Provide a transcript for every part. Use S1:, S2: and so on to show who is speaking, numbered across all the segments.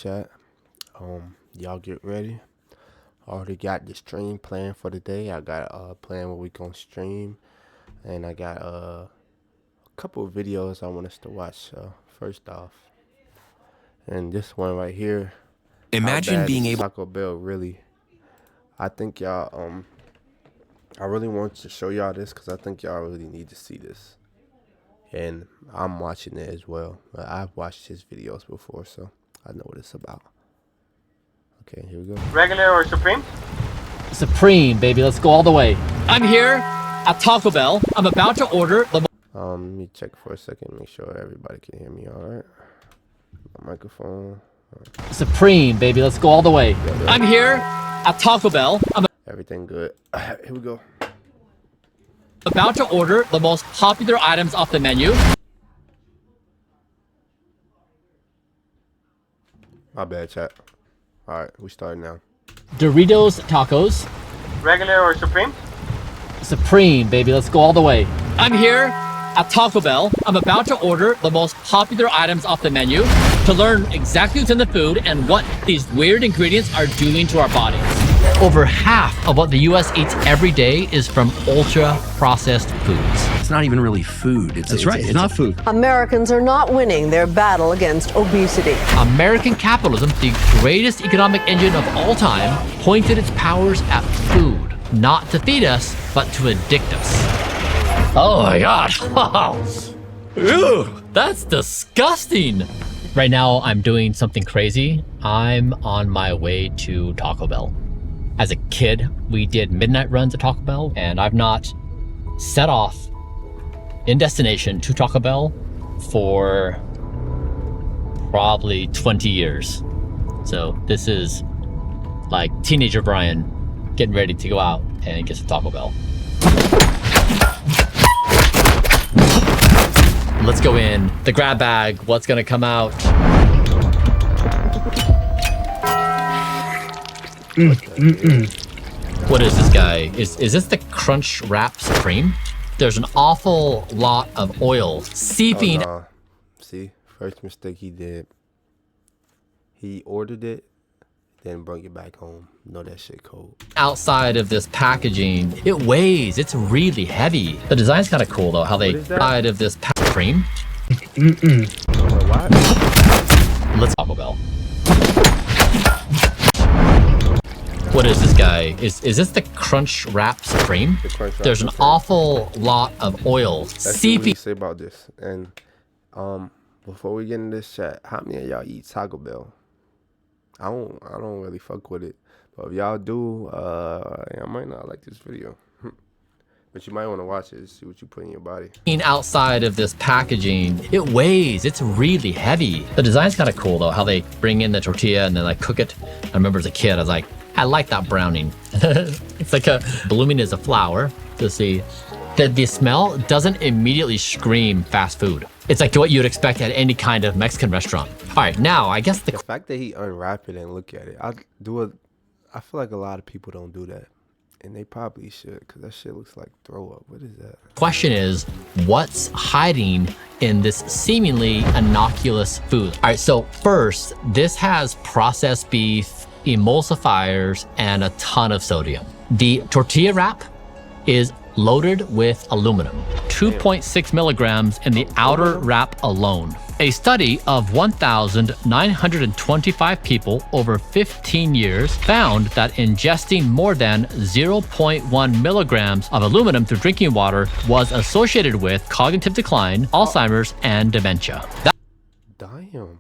S1: chat. Y'all get ready. Already got the stream planned for the day. I got a plan where we gonna stream, and I got a couple of videos I want us to watch. So first off, and this one right here.
S2: Imagine being able.
S1: Taco Bell really. I think y'all I really want to show y'all this because I think y'all really need to see this. And I'm watching it as well. I've watched his videos before, so I know what it's about. Okay, here we go.
S3: Regular or Supreme?
S4: Supreme, baby. Let's go all the way. I'm here at Taco Bell. I'm about to order the...
S1: Let me check for a second, make sure everybody can hear me all right. My microphone.
S4: Supreme, baby. Let's go all the way. I'm here at Taco Bell.
S1: Everything good. Here we go.
S4: About to order the most popular items off the menu.
S1: My bad, chat. All right, we start now.
S4: Doritos tacos.
S3: Regular or Supreme?
S4: Supreme, baby. Let's go all the way. I'm here at Taco Bell. I'm about to order the most popular items off the menu to learn exactly what's in the food and what these weird ingredients are doing to our bodies. Over half of what the US eats every day is from ultra-processed foods.
S2: It's not even really food. That's right. It's not food.
S5: Americans are not winning their battle against obesity.
S4: American capitalism, the greatest economic engine of all time, pointed its powers at food, not to feed us, but to addict us. Oh my God. Ew, that's disgusting. Right now, I'm doing something crazy. I'm on my way to Taco Bell. As a kid, we did midnight runs at Taco Bell, and I've not set off in destination to Taco Bell for probably 20 years. So this is like teenager Brian getting ready to go out and get some Taco Bell. Let's go in. The grab bag, what's gonna come out? What is this guy? Is this the Crunch Wrap Supreme? There's an awful lot of oil seeping.
S1: Oh, no. See, first mistake he did. He ordered it, then brought it back home. Know that shit cold.
S4: Outside of this packaging, it weighs. It's really heavy. The design's kind of cool though. How they outside of this Supreme.
S1: What?
S4: Let's Taco Bell. What is this guy? Is this the Crunch Wrap Supreme? There's an awful lot of oil seeping.
S1: What do you say about this? And before we get in this chat, how many of y'all eat Taco Bell? I don't really fuck with it, but if y'all do, I might not like this video. But you might want to watch it to see what you put in your body.
S4: Outside of this packaging, it weighs. It's really heavy. The design's kind of cool though. How they bring in the tortilla and then like cook it. I remember as a kid, I was like, I like that browning. It's like blooming as a flower. To see that the smell doesn't immediately scream fast food. It's like what you'd expect at any kind of Mexican restaurant. All right, now I guess the
S1: fact that he unwrap it and look at it, I feel like a lot of people don't do that. And they probably should, because that shit looks like throw up. What is that?
S4: question is, what's hiding in this seemingly innocuous food? All right, so first, this has processed beef, emulsifiers, and a ton of sodium. The tortilla wrap is loaded with aluminum, 2.6 milligrams in the outer wrap alone. A study of 1,925 people over 15 years found that ingesting more than 0.1 milligrams of aluminum through drinking water was associated with cognitive decline, Alzheimer's, and dementia.
S1: Damn.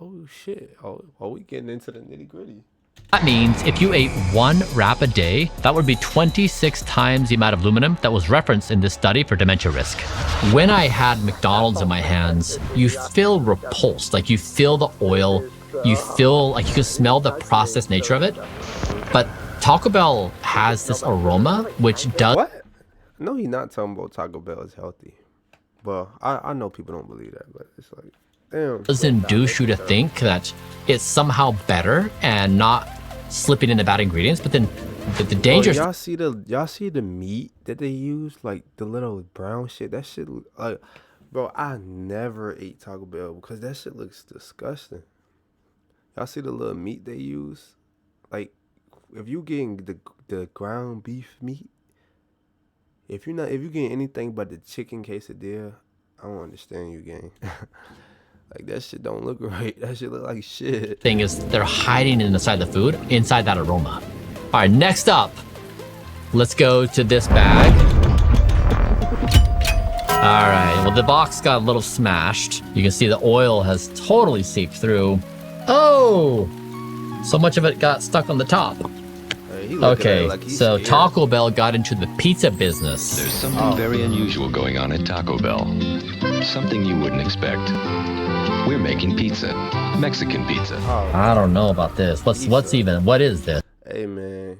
S1: Oh shit. Oh, are we getting into the nitty gritty?
S4: That means if you ate one wrap a day, that would be 26 times the amount of aluminum that was referenced in this study for dementia risk. When I had McDonald's in my hands, you feel repulsed, like you feel the oil, you feel like you can smell the processed nature of it. But Taco Bell has this aroma, which does...
S1: What? No, you're not talking about Taco Bell is healthy. Well, I know people don't believe that, but it's like, damn.
S4: Does induce you to think that it's somehow better and not slipping in the bad ingredients, but then the danger.
S1: Y'all see the meat that they use, like the little brown shit. That shit, like, bro, I never ate Taco Bell because that shit looks disgusting. Y'all see the little meat they use? Like, if you getting the ground beef meat, if you getting anything but the chicken quesadilla, I don't understand you, gang. Like, that shit don't look right. That shit look like shit.
S4: Thing is, they're hiding inside the food, inside that aroma. All right, next up, let's go to this bag. All right, well, the box got a little smashed. You can see the oil has totally seeped through. Oh, so much of it got stuck on the top. Okay, so
S1: scared.
S4: Taco Bell got into the pizza business.
S6: There's something very unusual going on at Taco Bell. Something you wouldn't expect. We're making pizza. Mexican pizza.
S4: I don't know about this. What is this?
S1: Hey, man,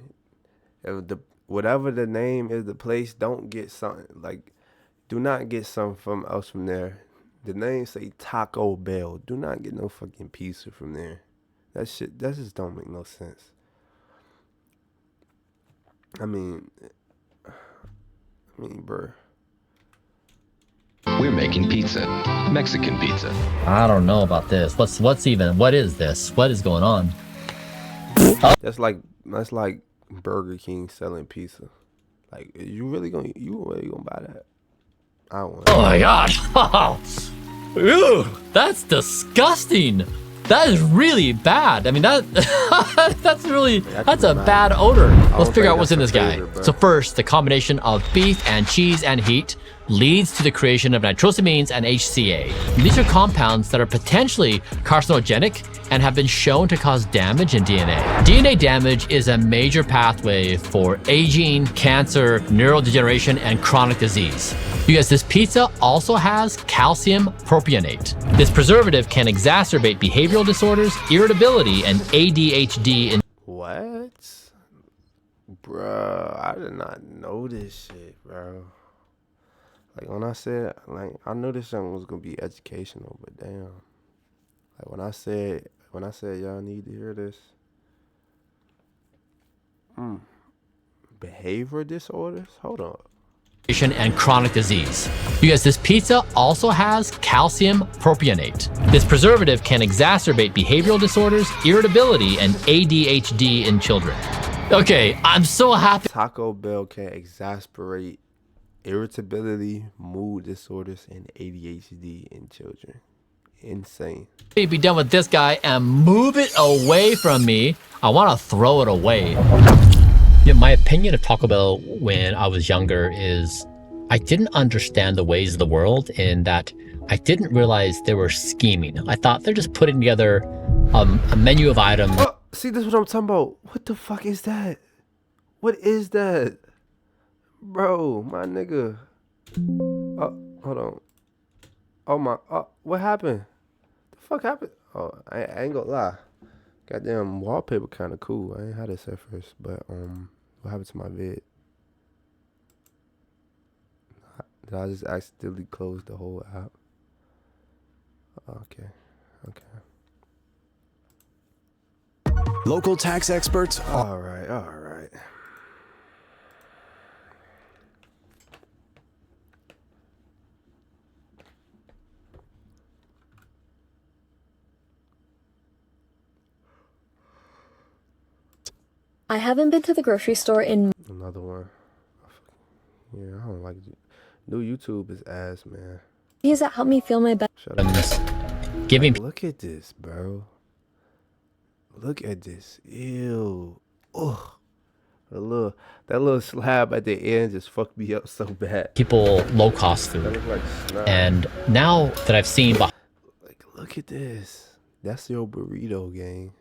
S1: if whatever the name is, the place, don't get something, like, do not get something else from there. The name say Taco Bell. Do not get no fucking pizza from there. That just don't make no sense. I mean, bro.
S6: We're making pizza. Mexican pizza.
S4: I don't know about this. What is this? What is going on?
S1: That's like Burger King selling pizza. Like, you really gonna buy that? I don't want
S4: Oh my god. Ew, that's disgusting. That is really bad. I mean, that's a bad odor. Let's figure out what's in this guy. So first, the combination of beef and cheese and heat leads to the creation of nitrosamines and HCA. These are compounds that are potentially carcinogenic and have been shown to cause damage in DNA. DNA damage is a major pathway for aging, cancer, neurodegeneration, and chronic disease. You guys, this pizza also has calcium propionate. This preservative can exacerbate behavioral disorders, irritability, and ADHD.
S1: What? Bro, I did not know this shit, bro. Like, when I said, like, I knew this something was gonna be educational, but damn. Like, when I said y'all need to hear this. Behavior disorders? Hold on.
S4: And chronic disease. You guys, this pizza also has calcium propionate. This preservative can exacerbate behavioral disorders, irritability, and ADHD in children. Okay, I'm so happy.
S1: Taco Bell can exasperate irritability, mood disorders, and ADHD in children. Insane.
S4: Be done with this guy and move it away from me. I want to throw it away. Yeah, my opinion of Taco Bell when I was younger is I didn't understand the ways of the world, in that I didn't realize they were scheming. I thought they're just putting together a menu of items.
S1: Oh, see, this is what I'm talking about. What the fuck is that? What is that? Bro, my nigga. Oh, hold on. Oh my, what happened? The fuck happened? Oh, I ain't gonna lie. Goddamn wallpaper kind of cool. I ain't had this at first, but what happened to my vid? Did I just accidentally close the whole app? Okay.
S2: Local tax experts.
S1: All right.
S7: I haven't been to the grocery store in...
S1: Another one. Yeah, I don't like it. New YouTube is ass, man.
S7: Does that help me feel my best?
S1: Shut up.
S4: Giving
S1: Look at this, bro. Look at this. Ew. Ugh. That little slab at the end just fucked me up so bad.
S4: people low-cost
S1: That
S4: food.
S1: look like snot.
S4: And now that I've seen
S1: Like, look at this. That's your burrito, gang.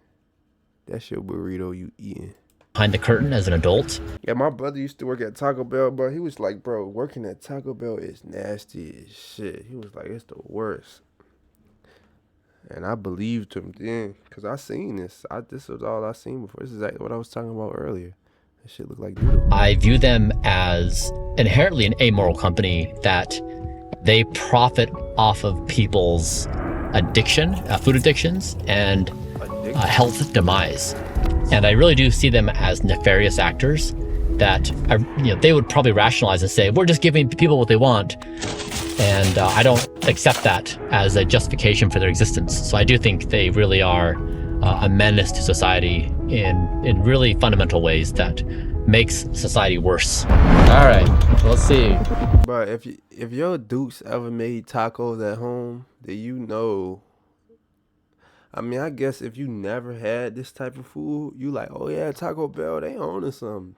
S1: That's your burrito you eating.
S4: behind the curtain as an adult,
S1: Yeah, my brother used to work at Taco Bell, bro. He was like, bro, working at Taco Bell is nasty as shit. He was like, it's the worst. And I believed him then, because I seen this. This was all I seen before. This is exactly what I was talking about earlier. That shit look like doodle.
S4: I view them as inherently an amoral company that they profit off of people's addiction, food addictions, and health demise. And I really do see them as nefarious actors that are, they would probably rationalize and say, we're just giving people what they want. And I don't accept that as a justification for their existence. So I do think they really are a menace to society in really fundamental ways that makes society worse. All right, let's see.
S1: But if your Dukes ever made tacos at home, then you know. I mean, I guess if you never had this type of food, you like, oh yeah, Taco Bell, they owning something.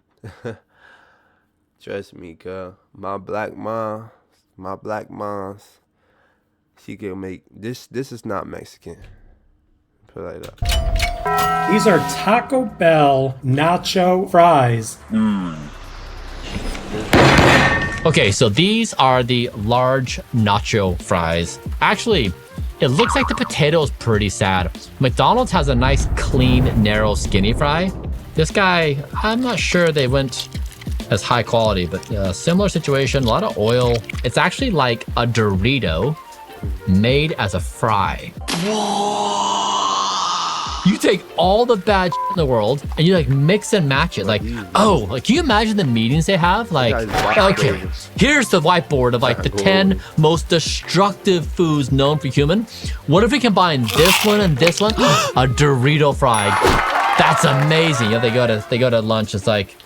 S1: Trust me, cuz my black moms, she can make this. This is not Mexican. Put it like that.
S8: These are Taco Bell nacho fries.
S4: Okay, so these are the large nacho fries. Actually, it looks like the potato is pretty sad. McDonald's has a nice, clean, narrow, skinny fry. This guy, I'm not sure they went as high quality, but similar situation, a lot of oil. It's actually like a Dorito made as a fry. You take all the bad shit in the world and you like mix and match it. Like, oh, like can you imagine the meetings they have? Like, okay, here's the whiteboard of like the 10 most destructive foods known for human. What if we combine this one and this one? A Dorito fry. That's amazing. Yeah, they go to lunch. It's like,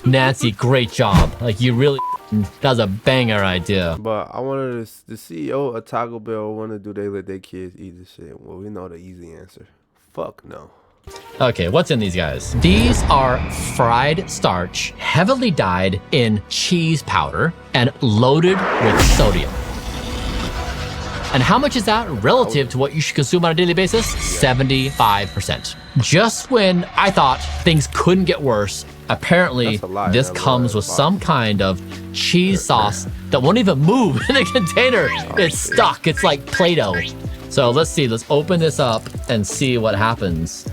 S4: Nancy, great job. Like you really, that was a banger idea.
S1: But I wanted the CEO of Taco Bell wanna do they let their kids eat this shit. Well, we know the easy answer. Fuck no.
S4: Okay, what's in these guys? These are fried starch, heavily dyed in cheese powder, and loaded with sodium. And how much is that relative to what you should consume on a daily basis? 75%. Just when I thought things couldn't get worse, apparently this comes with some kind of cheese sauce that won't even move in the container. It's stuck. It's like Play-Doh. So let's see. Let's open this up and see what happens.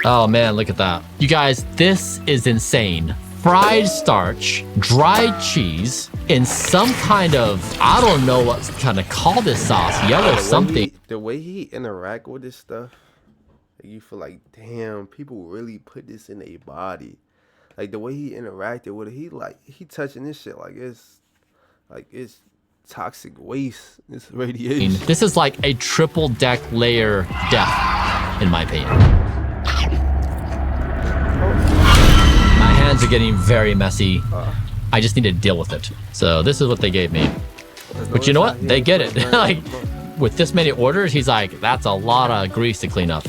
S4: Oh man, look at that. You guys, this is insane. Fried starch, dried cheese, in some kind of, I don't know what kind of call this sauce, yellow something.
S1: The way he interact with this stuff, you feel like, damn, people really put this in their body. Like the way he interacted with it, he touching this shit like it's toxic waste. It's radiation.
S4: This is like a triple deck layer death, in my opinion. My hands are getting very messy. I just need to deal with it. So this is what they gave me. But you know what? They get it. Like with this many orders, he's like, that's a lot of grease to clean up.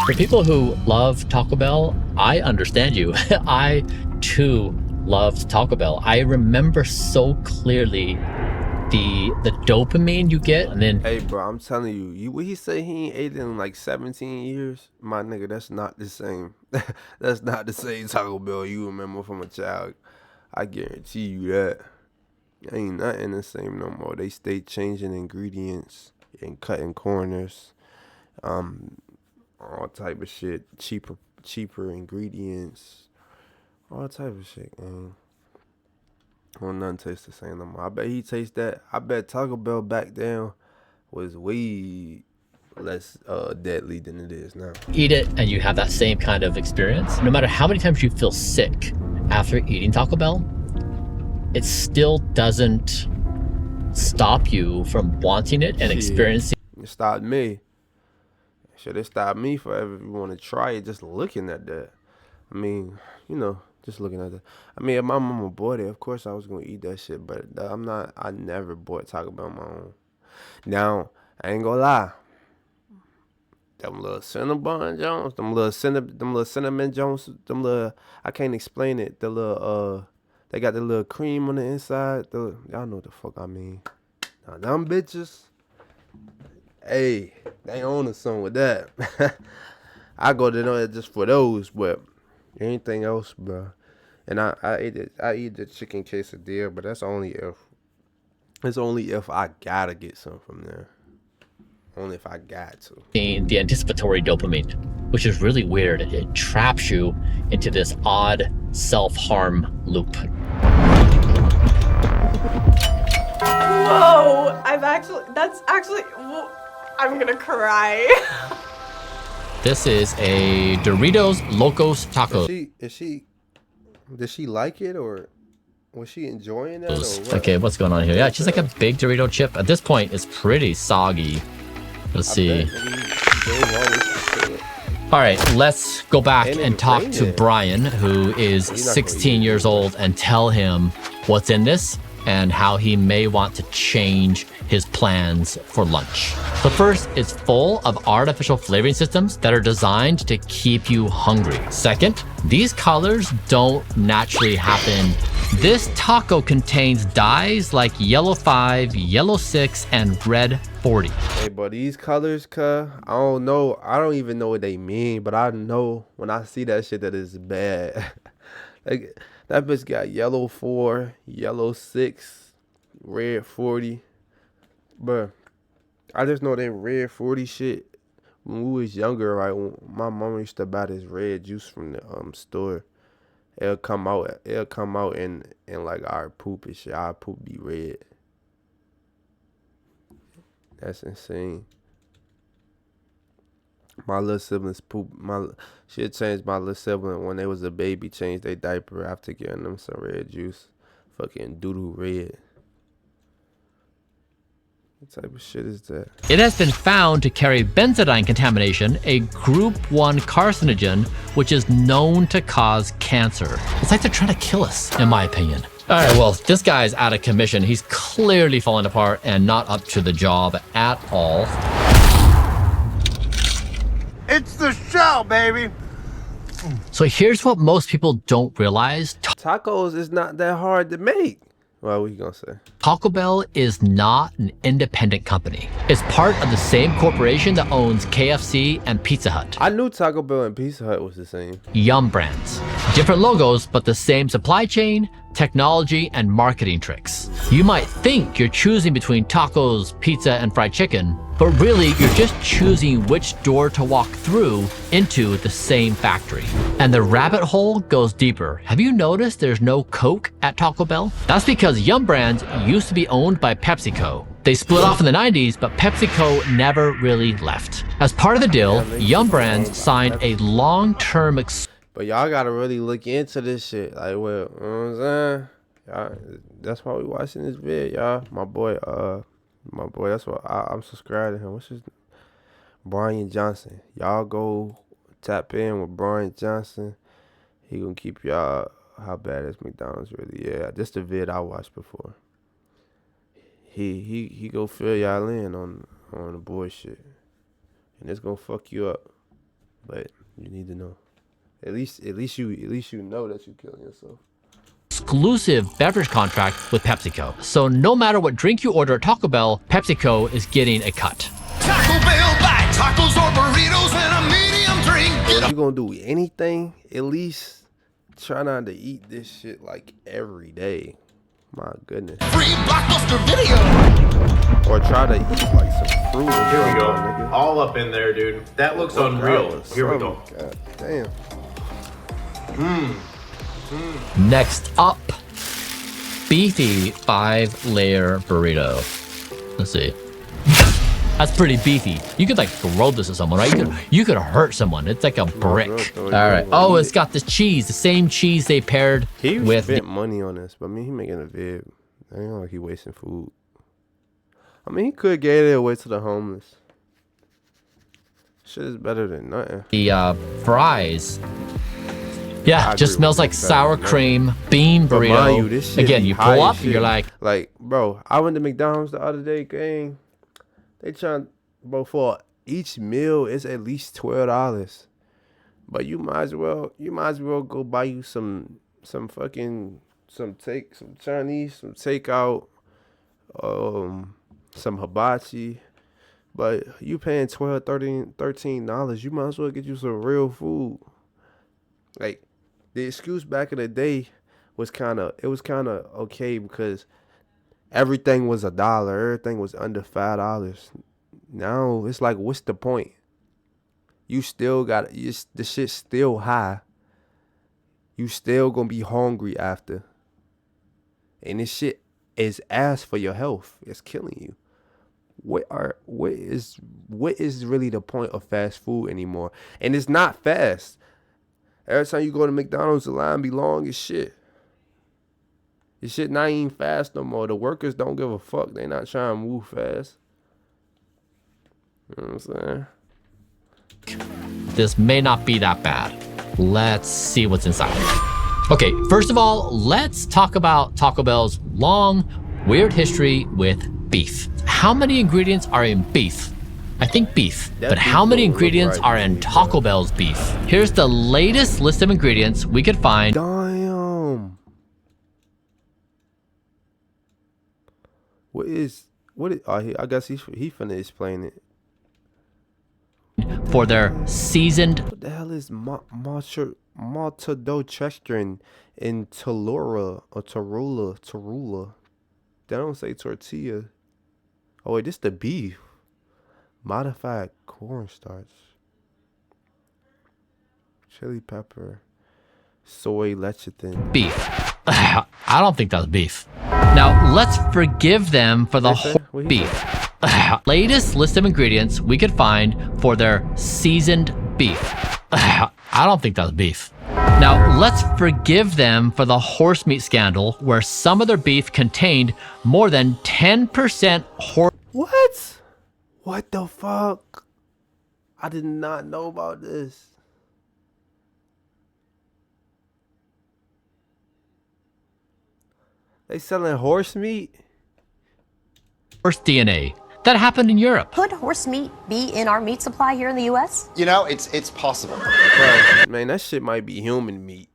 S4: For people who love Taco Bell, I understand you. I too loved Taco Bell. I remember so clearly the dopamine you get, and then
S1: hey bro, I'm telling you, what he say he ain't ate in like 17 years, my nigga, that's not the same. That's not the same Taco Bell you remember from a child. I guarantee you that. Ain't nothing the same no more. They stay changing ingredients and cutting corners, all type of shit, cheaper ingredients, all type of shit, man. Well, nothing tastes the same no more. I bet he tastes that. I bet Taco Bell back then was way less deadly than it is now.
S4: Eat it and you have that same kind of experience. No matter how many times you feel sick after eating Taco Bell, it still doesn't stop you from wanting it and experiencing.
S1: It stopped me. Should it stop me forever if you want to try it just looking at that? I mean, you know, just looking at that. I mean, if my mama bought it, of course I was going to eat that shit, but I never bought Taco Bell on my own. Now, I ain't gonna lie. Them little Cinnabon Jones, them little cinnamon Jones, them little, I can't explain it. The little, they got the little cream on the inside. Y'all know what the fuck I mean. Now, them bitches, hey, they own us some with that. I go to know it just for those, but anything else, bro. And I eat the chicken quesadilla, but that's only if I gotta get some from there. Only if I got to.
S4: The anticipatory dopamine, which is really weird. It traps you into this odd self-harm loop.
S9: Whoa! I'm gonna cry.
S4: This is a Doritos Locos Taco.
S1: Did she like it, or was she enjoying it? Or what?
S4: Okay, what's going on here? Yeah, it's just like a big Dorito chip. At this point, it's pretty soggy. Let's see. All right, let's go back
S1: And
S4: and
S1: it
S4: talk to
S1: rained.
S4: Brian, who is
S1: He's not gonna
S4: 16
S1: eat
S4: years old, and tell him what's in this and how he may want to change his plans for lunch. The first is full of artificial flavoring systems that are designed to keep you hungry. Second, these colors don't naturally happen. This taco contains dyes like yellow 5, yellow 6, and red 40.
S1: Hey, but these colors, I don't know. I don't even know what they mean, but I know when I see that shit that it's bad. Like, that bitch got yellow 4, yellow 6, red 40. Bruh, I just know that red 40 shit. When we was younger, right, when my mama used to buy this red juice from the store. It'll come out in like our poop and shit. Our poop be red. That's insane. My little siblings poop. Shit changed my little sibling when they was a baby. Changed their diaper after getting them some red juice. Fucking doodoo red. What type of shit is that?
S4: It has been found to carry benzodiazepine contamination, a group 1 carcinogen, which is known to cause cancer. It's like they're trying to kill us, in my opinion. All right, well, this guy's out of commission. He's clearly falling apart and not up to the job at all.
S3: It's the show, baby.
S4: So here's what most people don't realize.
S1: Tacos is not that hard to make. Well, what you gonna say?
S4: Taco Bell is not an independent company. It's part of the same corporation that owns KFC and Pizza Hut.
S1: I knew Taco Bell and Pizza Hut was the same.
S4: Yum Brands. Different logos, but the same supply chain, technology, and marketing tricks. You might think you're choosing between tacos, pizza, and fried chicken, but really you're just choosing which door to walk through into the same factory. And the rabbit hole goes deeper. Have you noticed there's no Coke at Taco Bell? That's because Yum Brands used to be owned by PepsiCo. They split off in the 90s, but PepsiCo never really left. As part of the deal, Yum Brands signed a long-term
S1: But y'all gotta really look into this shit. Like, well, you know what I'm saying? Y'all, that's why we watching this vid, y'all. My boy, that's what I'm subscribed to him. What's his name? Brian Johnson. Y'all go tap in with Brian Johnson. He gonna keep y'all how bad is McDonald's really. Yeah, just the vid I watched before. He go fill y'all in on the bullshit. And it's gonna fuck you up. But you need to know. At least you know that you're killing yourself.
S4: Exclusive beverage contract with PepsiCo. So no matter what drink you order at Taco Bell, PepsiCo is getting a cut.
S10: Taco Bell, buy tacos or burritos and a medium drink.
S1: If you're gonna do anything, at least try not to eat this shit like every day. My goodness.
S10: Free Blockbuster video.
S1: Or try to eat like some fruit.
S11: Here we go.
S1: Nigga.
S11: All up in there, dude. That looks unreal. Here we go.
S1: God damn.
S4: Next up, beefy 5-layer burrito. Let's see. That's pretty beefy. You could like throw this at someone, right? You could hurt someone. It's like a brick. All right. Oh, it's got this cheese, the same cheese they paired
S1: He
S4: with.
S1: spent money on this, but I mean, he making a vid. I ain't like he wasting food. I mean, he could get it away to the homeless. Shit is better than nothing.
S4: The fries. Yeah,
S1: I
S4: just
S1: agree
S4: smells
S1: with
S4: like
S1: you,
S4: sour
S1: man.
S4: cream, bean
S1: But
S4: burrito.
S1: mind you, this shit
S4: Again,
S1: be
S4: you
S1: high
S4: pull
S1: as
S4: up,
S1: shit.
S4: you're like,
S1: bro, I went to McDonald's the other day, gang. They trying, bro, for each meal it's at least $12. But you might as well go buy you some Chinese, some takeout, some hibachi. But you paying $12, $13, you might as well get you some real food. Like, the excuse back in the day was kind of okay because everything was $1. Everything was under $5. Now it's like, what's the point? You still got the shit still high. You still gonna be hungry after. And this shit is ass for your health. It's killing you. What is really the point of fast food anymore? And it's not fast. Every time you go to McDonald's, the line be long as shit. This shit not even fast no more. The workers don't give a fuck. They not trying to move fast. You know what I'm saying?
S4: This may not be that bad. Let's see what's inside. Okay, first of all, let's talk about Taco Bell's long, weird history with beef. How many ingredients are in beef? I think beef, but how many ingredients are in Taco Bell's beef? Here's the latest list of ingredients we could find.
S1: Damn. What is, oh, I guess he finna explain it.
S4: For their seasoned.
S1: What the hell is maltodextrin in Tallulah or Tarula? They don't say tortilla. Oh wait, this the beef. Modified cornstarch. Chili pepper. Soy lecithin.
S4: Beef. I don't think that's beef. Now let's forgive them for the whole beef. Latest list of ingredients we could find for their seasoned beef. I don't think that's beef. Now let's forgive them for the horse meat scandal where some of their beef contained more than 10% horse.
S1: What? What the fuck? I did not know about this. They selling horse meat?
S4: Horse DNA. That happened in Europe.
S12: Could horse meat be in our meat supply here in the U.S.?
S3: You know, it's possible.
S1: Bro, man, that shit might be human meat.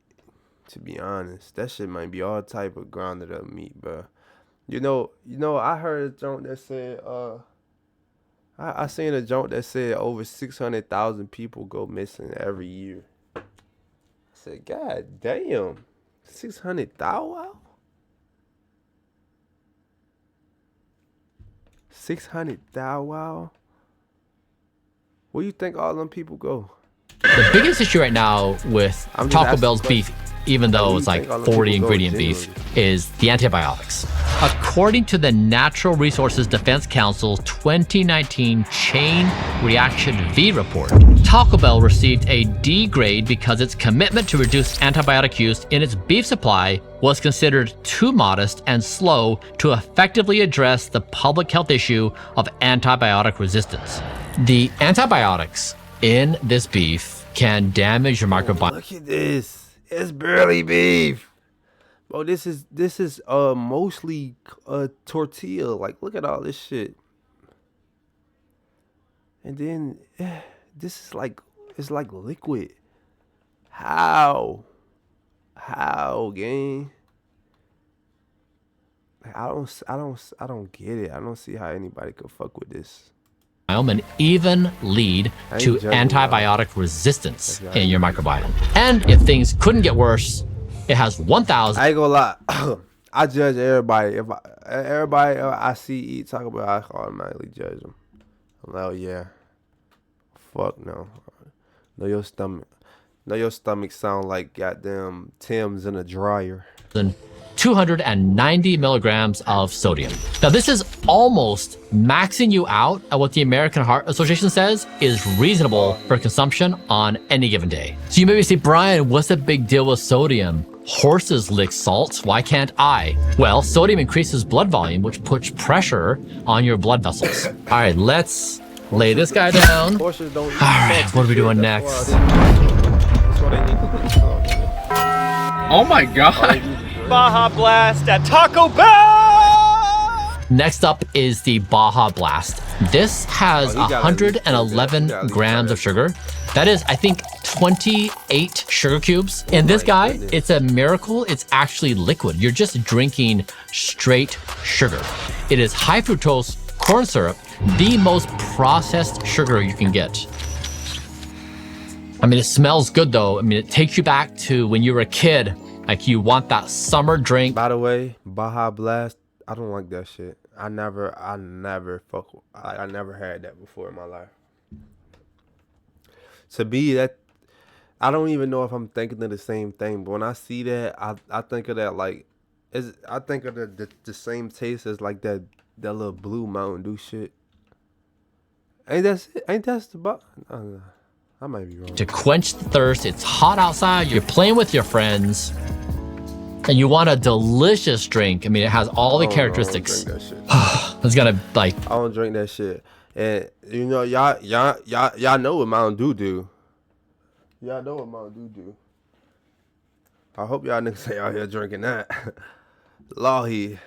S1: To be honest, that shit might be all type of grounded up meat, bro. You know, I heard a joke that said, I seen a joke that said over 600,000 people go missing every year. I said, God damn, 600,000? 600,000? Where you think all them people go?
S4: The biggest issue right now with Taco Bell's beef, even though it's like 40 ingredient beef, is the antibiotics. According to the Natural Resources Defense Council's 2019 Chain Reaction V report, Taco Bell received a D grade because its commitment to reduce antibiotic use in its beef supply was considered too modest and slow to effectively address the public health issue of antibiotic resistance. The antibiotics in this beef can damage your microbiome.
S1: Look at this. It's barely beef. Bro, this is mostly tortilla. Like, look at all this shit. And then this is like, it's like liquid. How, gang? Like, I don't get it. I don't see how anybody could fuck with this.
S4: And even lead to antibiotic resistance in your microbiome. And if things couldn't get worse, it has 1,000.
S1: I ain't gonna lie. I judge everybody. If everybody I see eat Taco Bell, I automatically judge them. I'm like, oh yeah, fuck no. Know your stomach sound like goddamn Tim's in a dryer.
S4: 290 milligrams of sodium. Now this is almost maxing you out at what the American Heart Association says is reasonable for consumption on any given day. So you maybe say, Brian, what's the big deal with sodium? Horses lick salt, why can't I? Well, sodium increases blood volume, which puts pressure on your blood vessels. All right, let's lay this guy down. All right, what are we doing next?
S11: Oh my God. Baja Blast at Taco Bell!
S4: Next up is the Baja Blast. This has 111 grams of sugar. That is, I think, 28 sugar cubes. In this guy, it's a miracle. It's actually liquid. You're just drinking straight sugar. It is high fructose corn syrup, the most processed sugar you can get. I mean, it smells good though. I mean, it takes you back to when you were a kid. Like you want that summer drink.
S1: By the way, Baja Blast, I don't like that shit. I never had that before in my life. To me, that I don't even know if I'm thinking of the same thing. But when I see that, I think of that like, I think of the same taste as like that little blue Mountain Dew shit. Ain't that the I might be wrong.
S4: To quench the thirst, it's hot outside, you're playing with your friends, and you want a delicious drink. I mean, it has all the characteristics.
S1: I don't drink that shit.
S4: It's gonna like.
S1: I don't drink that shit. And you know, y'all know what Mountain Dew do. Y'all know what Mountain Dew do. I hope y'all niggas ain't out here drinking that. Lahi.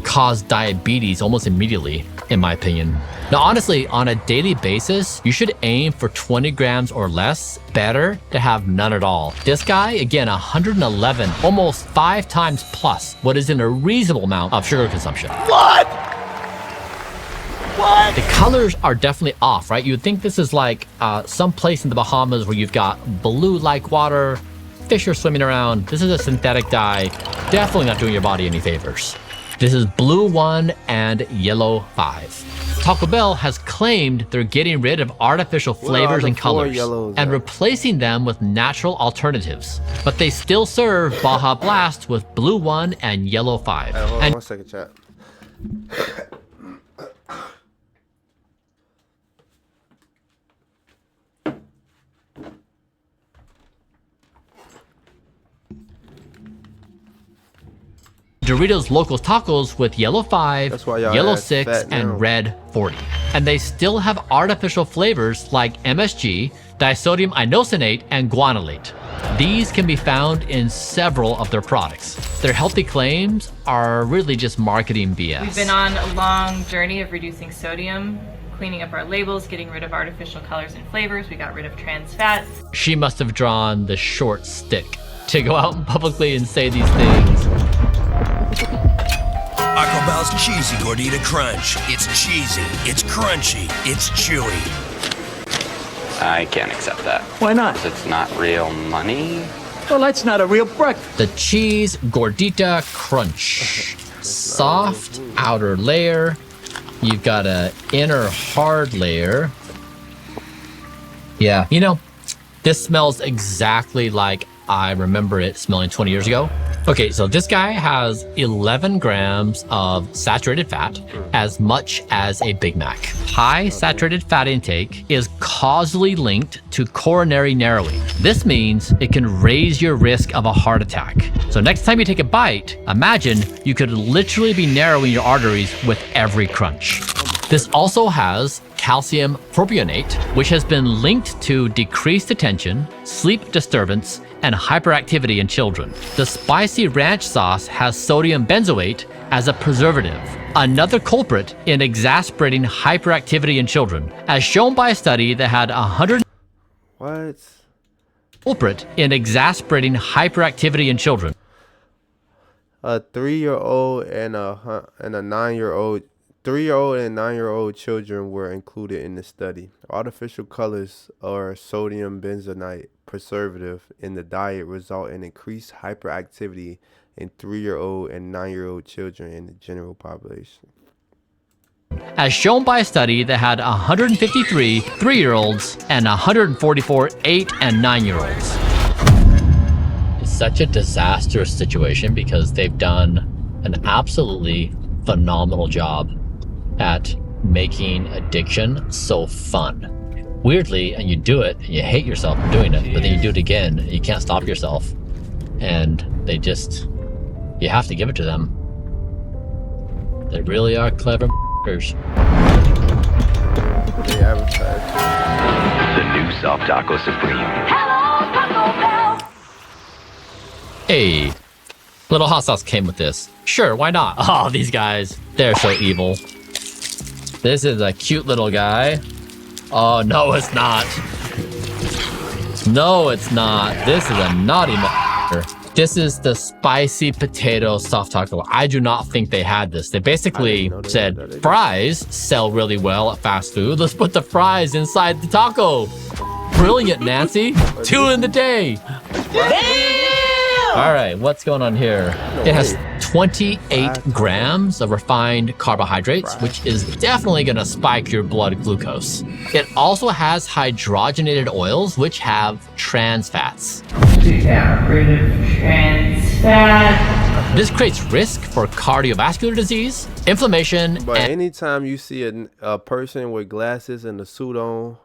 S4: Cause diabetes almost immediately, in my opinion. Now, honestly, on a daily basis, you should aim for 20 grams or less. Better to have none at all. This guy, again, 111, almost 5 times plus what is in a reasonable amount of sugar consumption.
S3: What? What?
S4: The colors are definitely off, right? You'd think this is like some place in the Bahamas where you've got blue-like water, fish are swimming around. This is a synthetic dye. Definitely not doing your body any favors. This is blue 1 and yellow 5. Taco Bell has claimed they're getting rid of artificial flavors and colors and replacing them with natural alternatives. But they still serve Baja Blast with blue 1 and yellow 5.
S1: Hold on
S4: And
S1: 1 second, chat.
S4: Doritos Locos Tacos with yellow 5, yellow
S1: ass
S4: 6,
S1: fat now.
S4: and red 40. And they still have artificial flavors like MSG, disodium inosinate, and guanylate. These can be found in several of their products. Their healthy claims are really just marketing BS.
S9: We've been on a long journey of reducing sodium, cleaning up our labels, getting rid of artificial colors and flavors. We got rid of trans fats.
S4: She must have drawn the short stick to go out publicly and say these things.
S10: Taco Bell's Cheesy Gordita Crunch. It's cheesy, it's crunchy, it's chewy.
S13: I can't accept that.
S14: Why not?
S13: It's not real money.
S14: Well, that's not a real breakfast.
S4: The Cheese Gordita Crunch. Soft outer layer. You've got an inner hard layer. Yeah, you know, this smells exactly like I remember it smelling 20 years ago. Okay, so this guy has 11 grams of saturated fat, as much as a Big Mac. High saturated fat intake is causally linked to coronary narrowing. This means it can raise your risk of a heart attack. So next time you take a bite, imagine you could literally be narrowing your arteries with every crunch. This also has calcium propionate, which has been linked to decreased attention, sleep disturbance, and hyperactivity in children. The spicy ranch sauce has sodium benzoate as a preservative, another culprit in exasperating hyperactivity in children, as shown by a study that had 100 culprit in exasperating hyperactivity in children.
S1: A 3-year-old and a 9-year-old. 3-year-old and 9-year-old children were included in the study. Artificial colors or sodium benzoate preservative in the diet result in increased hyperactivity in 3-year-old and 9-year-old children in the general population.
S4: As shown by a study that had 153 3-year-olds and 144 8 and 9-year-olds. It's such a disastrous situation because they've done an absolutely phenomenal job at making addiction so fun. Weirdly, and you do it, and you hate yourself for doing it, but then you do it again, and you can't stop yourself. And they just, you have to give it to them. They really are clever f***ers.
S6: The new Soft Taco Supreme.
S10: Hello, Taco Bell!
S4: Hey, little hot sauce came with this. Sure, why not? Oh, these guys, they're so evil. This is a cute little guy. Oh, no, it's not. No, it's not. This is a naughty motherfucker. This is the spicy potato soft taco. I do not think they had this. They basically said, fries sell really well at fast food. Let's put the fries inside the taco. Brilliant, Nancy. 2 in the day. All right, what's going on here? It has 28 grams of refined carbohydrates, which is definitely going to spike your blood glucose. It also has hydrogenated oils, which have trans fats.
S9: To get rid of trans fat.
S4: This creates risk for cardiovascular disease, inflammation,
S1: But anytime you see a person with glasses and a suit on,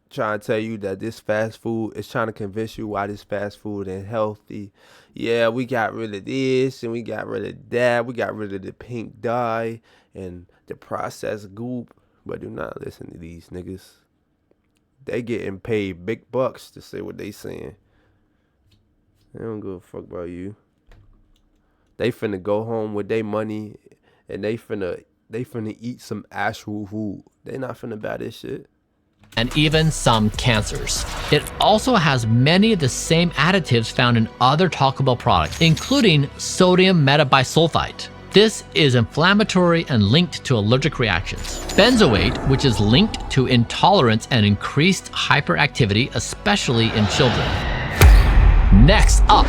S1: trying to tell you that this fast food is trying to convince you why this fast food ain't healthy. Yeah, we got rid of this and we got rid of that. We got rid of the pink dye and the processed goop. But do not listen to these niggas. They getting paid big bucks to say what they saying. They don't give a fuck about you. They finna go home with their money and they finna eat some actual food. They not finna buy this shit.
S4: And even some cancers. It also has many of the same additives found in other Taco Bell products, including sodium metabisulfite. This is inflammatory and linked to allergic reactions. Benzoate, which is linked to intolerance and increased hyperactivity, especially in children. Next up.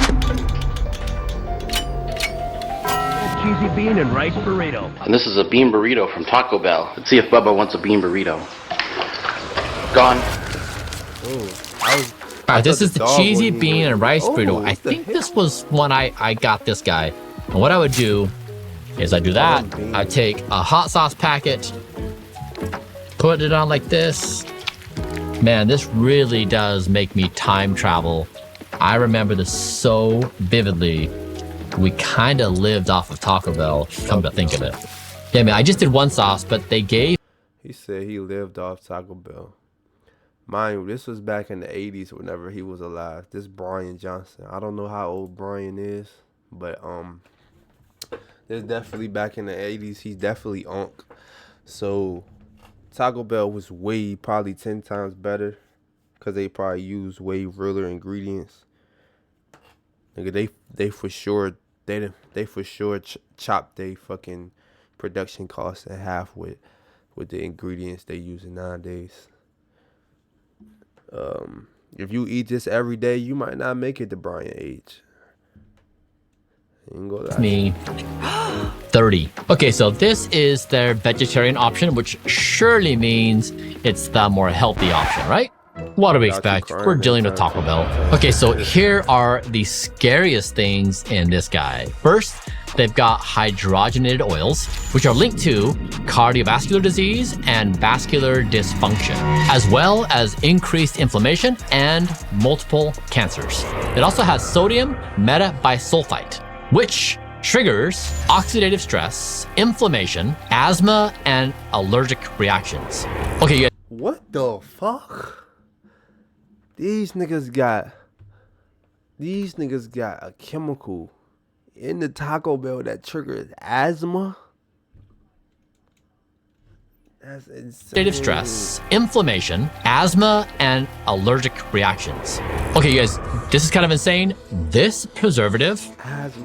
S14: Cheesy bean and rice burrito.
S15: And this is a bean burrito from Taco Bell. Let's see if Bubba wants a bean burrito. Gone.
S4: Alright, this is the cheesy bean and rice burrito. I think this was when I got this guy. And what I would do is I do that. I take a hot sauce packet, put it on like this. Man, this really does make me time travel. I remember this so vividly. We kind of lived off of Taco Bell, come to think of it. Yeah, man, I just did one sauce, but they gave...
S1: He said he lived off Taco Bell. Mind you, this was back in the 80s whenever he was alive. This Brian Johnson. I don't know how old Brian is, but it's definitely back in the 80s. He's definitely unk. So Taco Bell was probably 10 times better because they probably used way realer ingredients. Nigga, they for sure chopped they fucking production costs in half with the ingredients they using nowadays. If you eat this every day, you might not make it to Brian age.
S4: Me 30. Okay, so this is their vegetarian option, which surely means it's the more healthy option, right? What do we expect? We're dealing with Taco Bell. Okay, so here are the scariest things in this guy. First, they've got hydrogenated oils, which are linked to cardiovascular disease and vascular dysfunction, as well as increased inflammation and multiple cancers. It also has sodium metabisulfite, which triggers oxidative stress, inflammation, asthma, and allergic reactions. Okay, you guys.
S1: What the fuck? These niggas got a chemical in the Taco Bell that triggers asthma. That's insane.
S4: Oxidative stress, inflammation, asthma, and allergic reactions. Okay, you guys, this is kind of insane. This preservative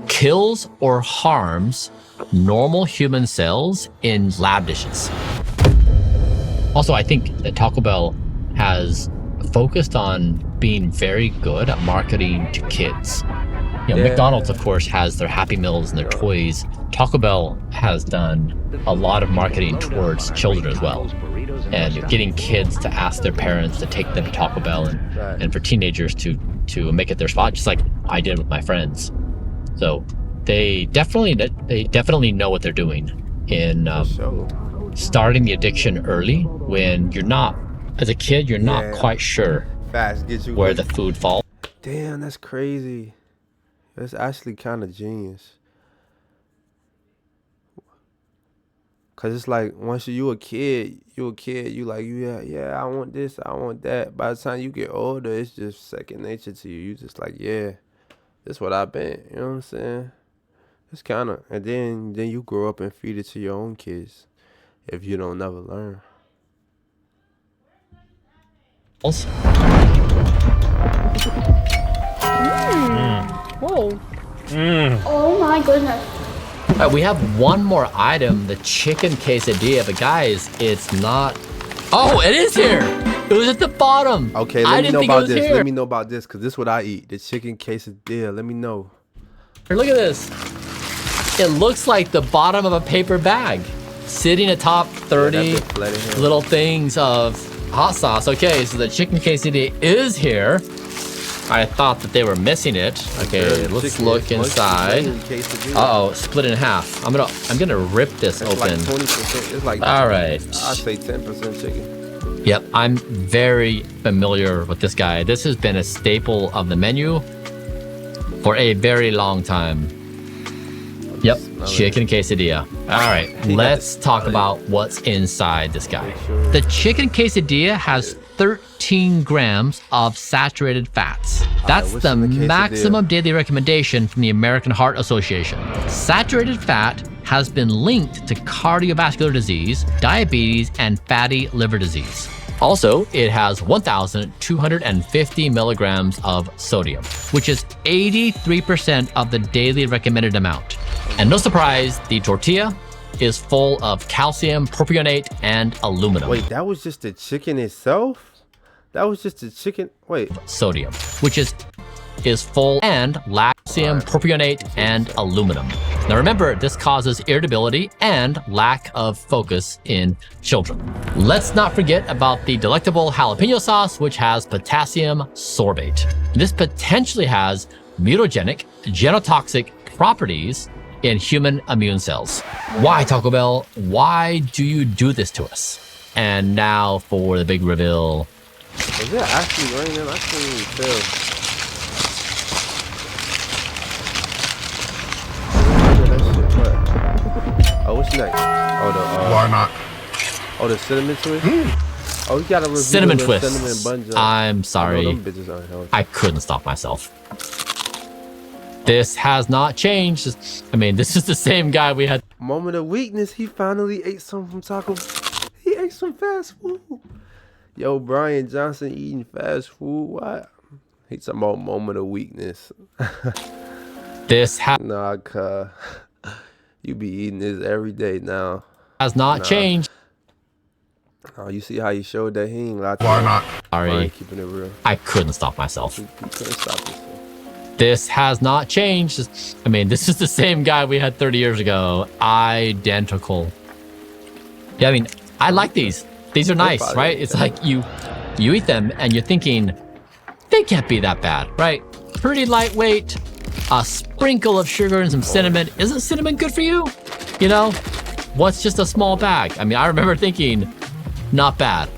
S4: kills or harms normal human cells in lab dishes. Also, I think that Taco Bell has focused on being very good at marketing to kids. You know, McDonald's, of course, has their Happy Meals and their toys. Taco Bell has done a lot of marketing towards children as well. And getting kids to ask their parents to take them to Taco Bell and for teenagers to make it their spot, just like I did with my friends. So they definitely know what they're doing in starting the addiction early when you're not, as a kid, you're not quite sure where the food falls.
S1: Damn, that's crazy. That's actually kind of genius. Cause it's like once you a kid, you like, yeah, I want this, I want that. By the time you get older, it's just second nature to you. You just like, yeah, this what I've been. You know what I'm saying? It's kind of, and then you grow up and feed it to your own kids if you don't never learn.
S7: Whoa. Oh my goodness.
S4: We have one more item, the chicken quesadilla, but guys, it's not. Oh, it is here. It was at the bottom.
S1: Okay, let me know about this. Let me know about this, because this is what I eat. The chicken quesadilla. Let me know.
S4: Here, look at this. It looks like the bottom of a paper bag. Sitting atop 30 little things of hot sauce. Okay, so the chicken quesadilla is here. I thought that they were missing it. Okay, let's look inside. Uh-oh, split in half. I'm gonna rip this open.
S1: Like 20%. It's like
S4: all right.
S1: I'd say 10% chicken.
S4: Yep, I'm very familiar with this guy. This has been a staple of the menu for a very long time. Yep, chicken quesadilla. All right, let's talk about what's inside this guy. The chicken quesadilla has 13 grams of saturated fats. That's the maximum daily recommendation from the American Heart Association. Saturated fat has been linked to cardiovascular disease, diabetes, and fatty liver disease. Also, it has 1,250 milligrams of sodium, which is 83% of the daily recommended amount. And no surprise, the tortilla is full of calcium, propionate, and aluminum.
S1: Wait, that was just the chicken itself? That was just the chicken. Wait.
S4: Sodium, which is full and calcium, propionate, and aluminum. Now remember, this causes irritability and lack of focus in children. Let's not forget about the delectable jalapeno sauce, which has potassium sorbate. This potentially has mutagenic, genotoxic properties in human immune cells. Why, Taco Bell? Why do you do this to us? And now for the big reveal.
S1: Is it actually raining? I can't even tell. Oh, what's next? Oh,
S3: why not?
S1: Oh, the cinnamon twist. Oh, you gotta review
S4: Cinnamon
S1: the
S4: twist.
S1: cinnamon bun joint.
S4: I'm sorry. I couldn't stop myself. This has not changed. I mean, this is the same guy we had.
S1: Moment of weakness. He finally ate some from Taco. He ate some fast food. Yo, Brian Johnson eating fast food. What? He's talking about moment of weakness.
S4: This
S1: nah, cuz. You be eating this every day now.
S4: Has not changed.
S1: Oh, you see how you showed that he ain't like
S3: Why not?
S4: Sorry.
S1: Brian keeping it real.
S4: I couldn't stop myself.
S1: You couldn't stop yourself.
S4: This has not changed. I mean, this is the same guy we had 30 years ago. Identical. Yeah, I mean, I like these. These are nice, right? It's like you eat them and you're thinking, they can't be that bad, right? Pretty lightweight, a sprinkle of sugar and some cinnamon. Isn't cinnamon good for you? You know, what's just a small bag? I mean, I remember thinking, not bad.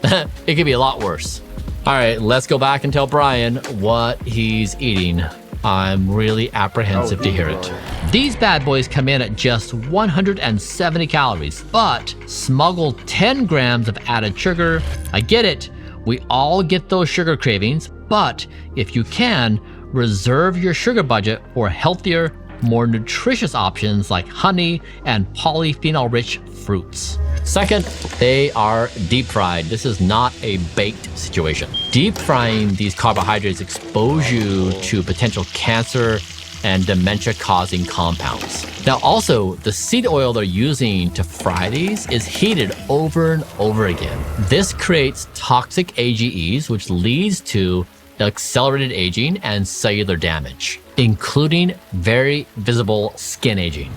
S4: It could be a lot worse. All right, let's go back and tell Brian what he's eating. I'm really apprehensive to hear it. These bad boys come in at just 170 calories, but smuggle 10 grams of added sugar. I get it. We all get those sugar cravings, but if you can, reserve your sugar budget for healthier, more nutritious options like honey and polyphenol-rich fruits. Second, they are deep fried. This is not a baked situation. Deep frying these carbohydrates expose you to potential cancer and dementia-causing compounds. Now also, the seed oil they're using to fry these is heated over and over again. This creates toxic AGEs, which leads to accelerated aging and cellular damage, including very visible skin aging.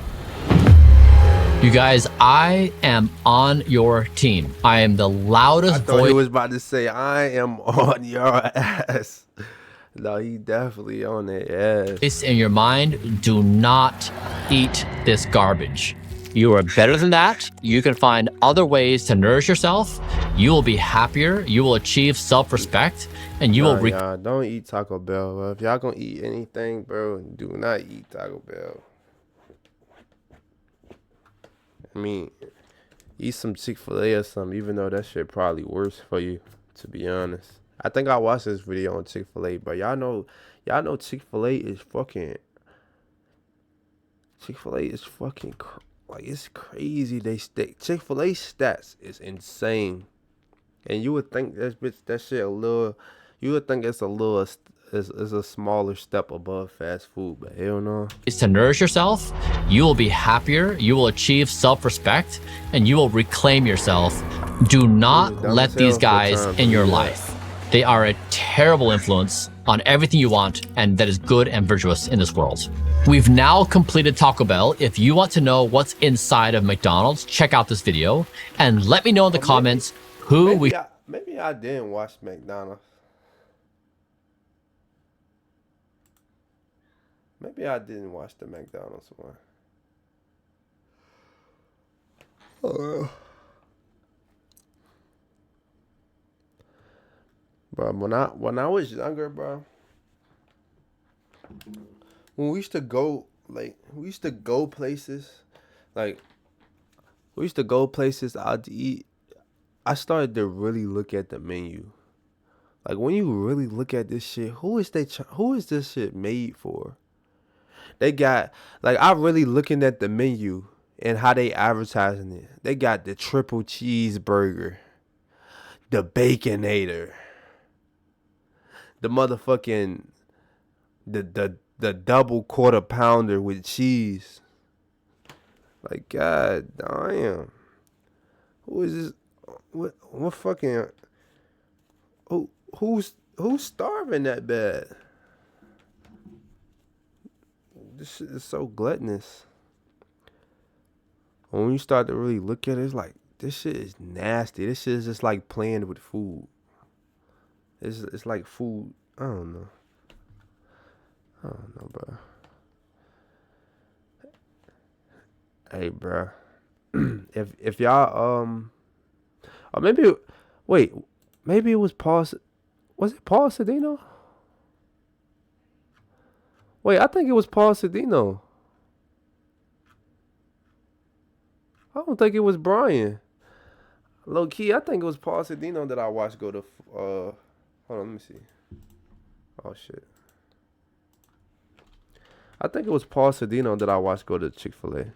S4: You guys, I am on your team. I am the loudest voice.
S1: He was about to say, I am on your ass. No, he definitely on their ass.
S4: In your mind, do not eat this garbage. You are better than that. You can find other ways to nourish yourself. You will be happier. You will achieve self-respect, and you will.
S1: Y'all don't eat Taco Bell, bro. If y'all gonna eat anything, bro, do not eat Taco Bell. I mean, eat some Chick-fil-A or something, even though that shit probably worse for you, to be honest. I think I watched this video on Chick-fil-A, but y'all know Chick-fil-A is fucking. Chick-fil-A is fucking like, it's crazy. They stick Chick-fil-A stats is insane, and you would think that shit a little. You would think it's a little. Is a smaller step above fast food, but hell no.
S4: Is to nourish yourself. You will be happier. You will achieve self-respect, and you will reclaim yourself. Do not let these guys in your life. They are a terrible influence on everything you want, and that is good and virtuous in this world. We've now completed Taco Bell. If you want to know what's inside of McDonald's, check out this video and let me know in the comments who
S1: maybe I didn't watch McDonald's. Maybe I didn't watch the McDonald's one. But when I was younger, bro, when we used to go like we used to go places, like we used to go places out to eat. I started to really look at the menu. Like when you really look at this shit, who is this shit made for? They got like I really looking at the menu and how they advertising it. They got the triple cheeseburger, the baconator, the motherfucking the double quarter pounder with cheese. Like god damn. Who is this? What fucking who's starving that bad? This shit is so gluttonous. When you start to really look at it, it's like this shit is nasty. This shit is just like playing with food. It's like food. I don't know. Bro. Hey, bro. if y'all or maybe wait, maybe it was Paul. Was it Paul Sedino? Wait, I think it was Paul Sedino. I don't think it was Brian. Low key, I think it was Paul Sedino that I watched go to. Hold on, let me see. Oh shit. I think it was Paul Sedino that I watched go to Chick-fil-A.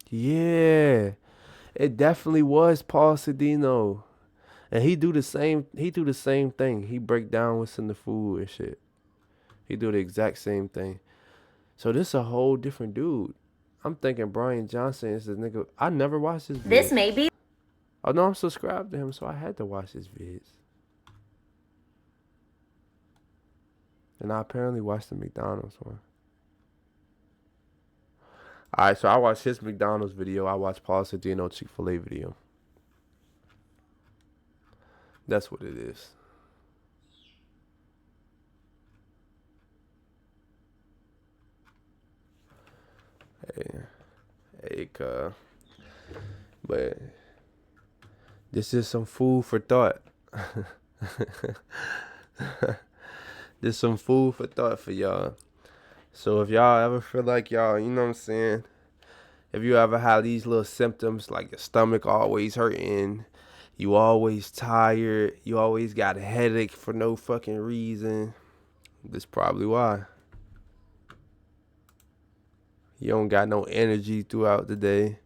S1: Yeah, it definitely was Paul Sedino. And he do the same thing. He break down what's in the food and shit. He do the exact same thing. So this a whole different dude. I'm thinking Brian Johnson is the nigga. I never watched his vids.
S12: This may be.
S1: Oh no, I'm subscribed to him, so I had to watch his vids. And I apparently watched the McDonald's one. Alright, so I watched his McDonald's video. I watched Paul Sedino Chick-fil-A video. That's what it is. Hey, but this is some food for thought. This is some food for thought for y'all. So if y'all ever feel like y'all, you know what I'm saying? If you ever have these little symptoms like your stomach always hurting, you always tired, you always got a headache for no fucking reason, that's probably why. You don't got no energy throughout the day.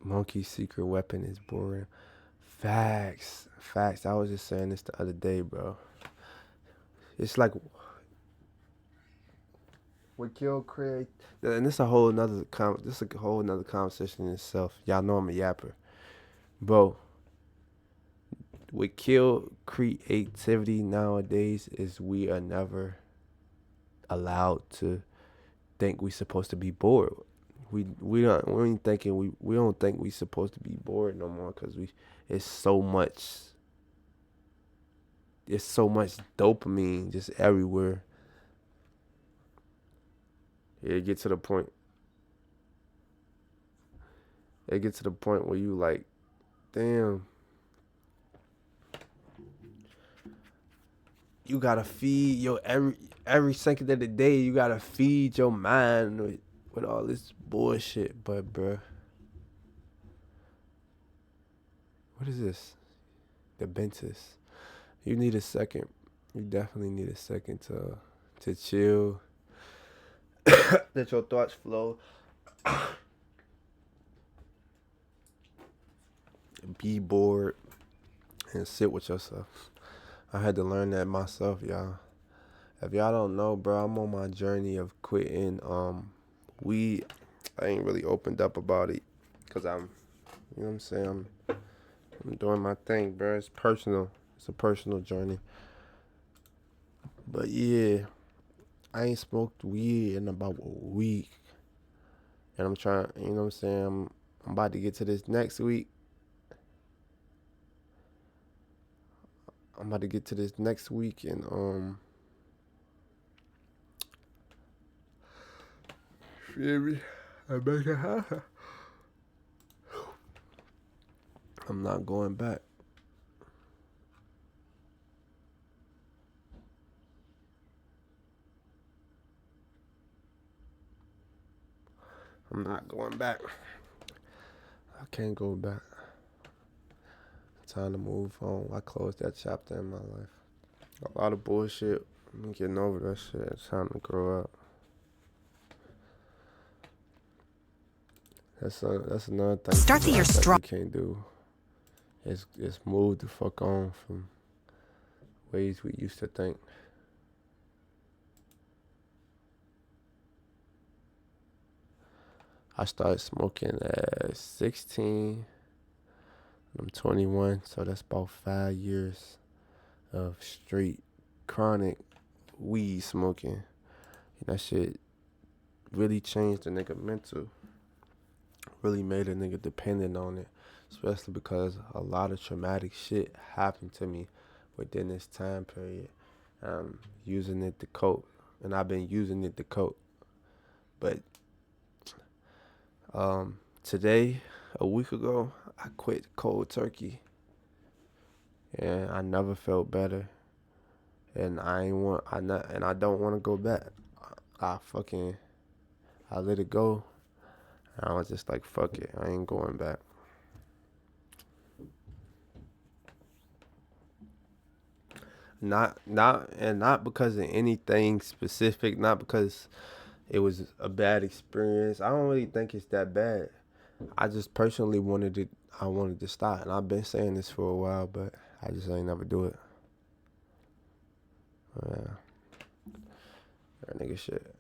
S1: Monkey's secret weapon is boring. Facts. I was just saying this the other day, bro. It's like what killed Craig, and this is a whole nother conversation in itself. Y'all know I'm a yapper, bro. What killed creativity nowadays is we are never allowed to think we supposed to be bored. We don't think we supposed to be bored no more because it's so much dopamine just everywhere. It gets to the point where you like, damn, you gotta feed your every second of the day. You gotta feed your mind with all this bullshit. But bruh, what is this? The Bentis. You need a second. You definitely need a second to chill. Let your thoughts flow. Be bored and sit with yourself. I had to learn that myself, y'all. If y'all don't know, bro, I'm on my journey of quitting weed. I ain't really opened up about it because I'm, you know what I'm saying, I'm doing my thing, bro. It's personal. It's a personal journey. But yeah, I ain't smoked weed in about a week. And I'm trying, you know what I'm saying, I'm about to get to this next week. And feel me? I make it happen. I'm not going back. I'm not going back. I can't go back. Time to move on. I closed that chapter in my life. A lot of bullshit. I'm getting over that shit. It's time to grow up. That's another thing.
S16: Start the year strong.
S1: You can't do. It's move the fuck on from ways we used to think. I started smoking at 16. I'm 21, so that's about 5 years of straight chronic weed smoking. And that shit really changed the nigga mental. Really made a nigga dependent on it. Especially because a lot of traumatic shit happened to me within this time period. Using it to cope. And I've been using it to cope. But today, a week ago, I quit cold turkey. And I never felt better. And I don't want to go back. I let it go. And I was just like, fuck it. I ain't going back. Not because of anything specific, not because it was a bad experience. I don't really think it's that bad. I just personally wanted to stop, and I've been saying this for a while, but I just ain't never do it. That nigga shit.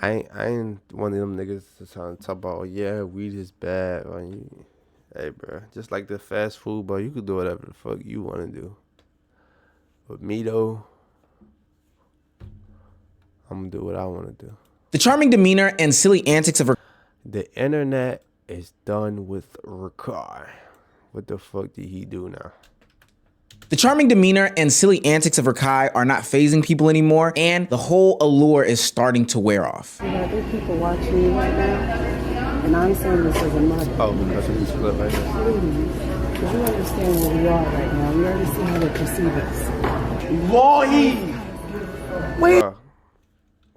S1: I ain't one of them niggas that's trying to talk about, oh, yeah, weed is bad. Hey, bro, just like the fast food, bro, you could do whatever the fuck you want to do. But me, though, I'm going to do what I want to do.
S16: The charming demeanor and silly antics of her.
S1: The internet is done with Rakai. What the fuck did he do now?
S16: The charming demeanor and silly antics of Rakai are not phasing people anymore, and the whole allure is starting to wear off.
S17: You know, there are people watching you right now, and I'm saying this as a mother.
S1: Oh, because of this clip right here.
S17: Please, because you understand where we are right now. We already see how they perceive us.
S1: Wait.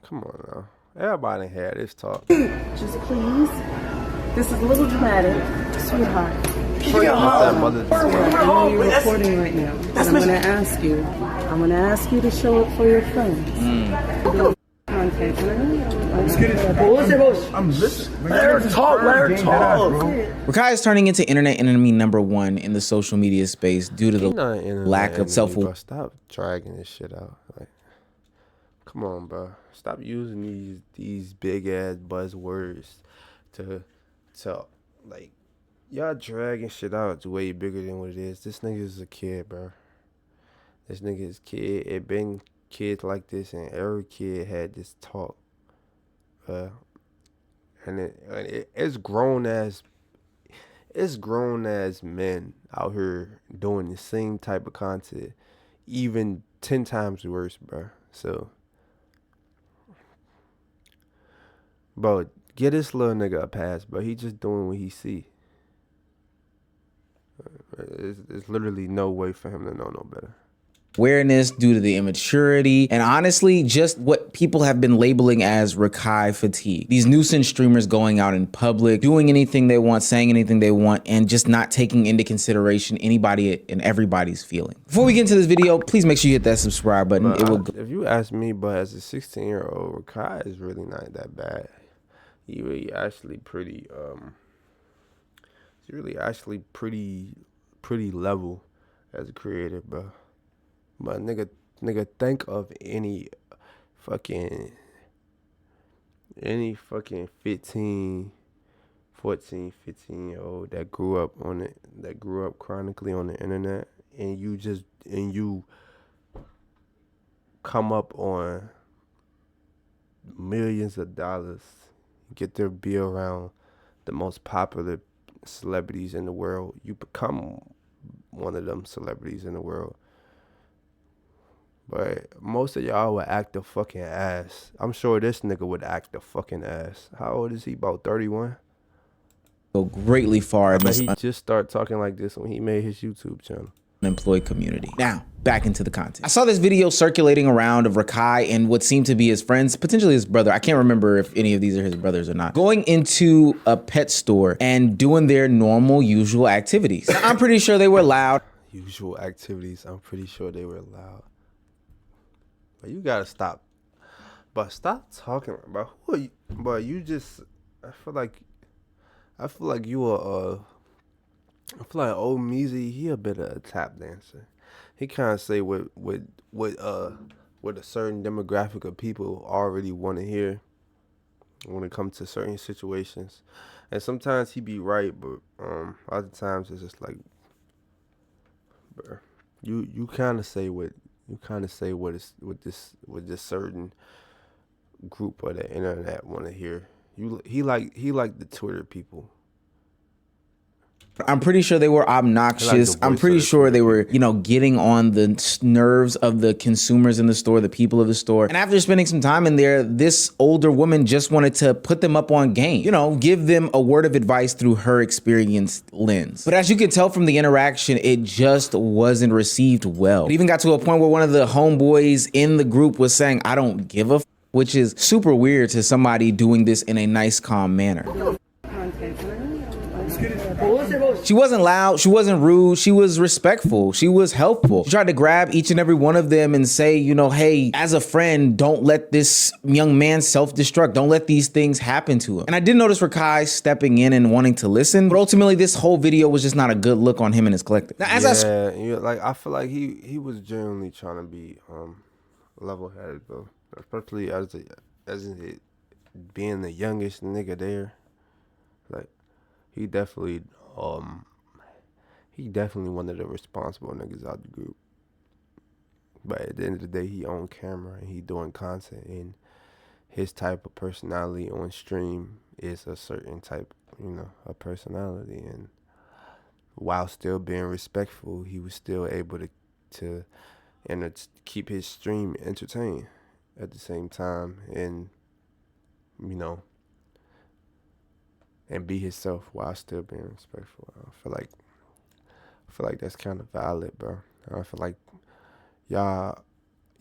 S1: Come on now. Everybody had this talk.
S17: Just please. This is a little dramatic, sweetheart.
S1: For your mother.
S17: I know you're recording right now. But I'm going to ask you to show up for your friends. Content.
S3: I'm listening. Let her talk.
S16: Rakai is turning into internet enemy #1 in the social media space due to the lack of self-awareness.
S1: Stop dragging this shit out. Like, come on, bro. Stop using these big ass buzzwords to like, y'all dragging shit out. It's way bigger than what it is. This nigga is a kid, bro. This nigga is a kid. It been kids like this, and every kid had this talk. And it's grown as men out here doing the same type of content, even 10 times worse, bro. So, bro, get this little nigga a pass, bro. He just doing what he see. There's literally no way for him to know no better.
S16: Awareness due to the immaturity, and honestly, just what people have been labeling as Rakai fatigue. These nuisance streamers going out in public, doing anything they want, saying anything they want, and just not taking into consideration anybody and everybody's feeling. Before we get into this video, please make sure you hit that subscribe button.
S1: If you ask me, but as a 16-year-old, Rakai is really not that bad. He really actually pretty pretty level as a creator, bro. But nigga, think of any fucking 15, 14, 15-year-old that grew up chronically on the internet, and you come up on millions of dollars, get to be around the most popular celebrities in the world. You become one of them celebrities in the world. But most of y'all would act a fucking ass. I'm sure this nigga would act a fucking ass. How old is he? About 31?
S16: Go greatly far in
S1: But
S16: this
S1: he just started talking like this when he made his YouTube channel.
S16: Unemployed community. Now, back into the content. I saw this video circulating around of Rakai and what seemed to be his friends, potentially his brother. I can't remember if any of these are his brothers or not. Going into a pet store and doing their normal, usual activities. Now, I'm pretty sure they were loud.
S1: Usual activities, I'm pretty sure they were loud. But you gotta stop. But stop talking about who are you? But you just, I feel like you are I feel like old Meezy, he a bit of a tap dancer. He kind of say what a certain demographic of people already want to hear when it comes to certain situations. And sometimes he be right, but other times it's just like, bro, you kind of say what this certain group of the internet want to hear. He like the Twitter people.
S16: I'm pretty sure they were obnoxious. I'm pretty sure they were, you know, getting on the nerves of the consumers in the store, the people of the store. And after spending some time in there, this older woman just wanted to put them up on game, you know, give them a word of advice through her experience lens. But as you can tell from the interaction, it just wasn't received well. It even got to a point where one of the homeboys in the group was saying, "I don't give a f," which is super weird to somebody doing this in a nice, calm manner. She wasn't loud, she wasn't rude, she was respectful, she was helpful. She tried to grab each and every one of them and say, you know, hey, as a friend, don't let this young man self-destruct. Don't let these things happen to him. And I did notice Rakai stepping in and wanting to listen, but ultimately this whole video was just not a good look on him and his collective. Now,
S1: I feel like he was genuinely trying to be level-headed, though, especially as it being the youngest nigga there. Like, he definitely one of the responsible niggas out the group. But at the end of the day, he on camera and he doing content, and his type of personality on stream is a certain type, you know, a personality. And while still being respectful, he was still able to keep his stream entertained at the same time, and, you know, and be himself while still being respectful. I feel like that's kind of valid, bro. I feel like y'all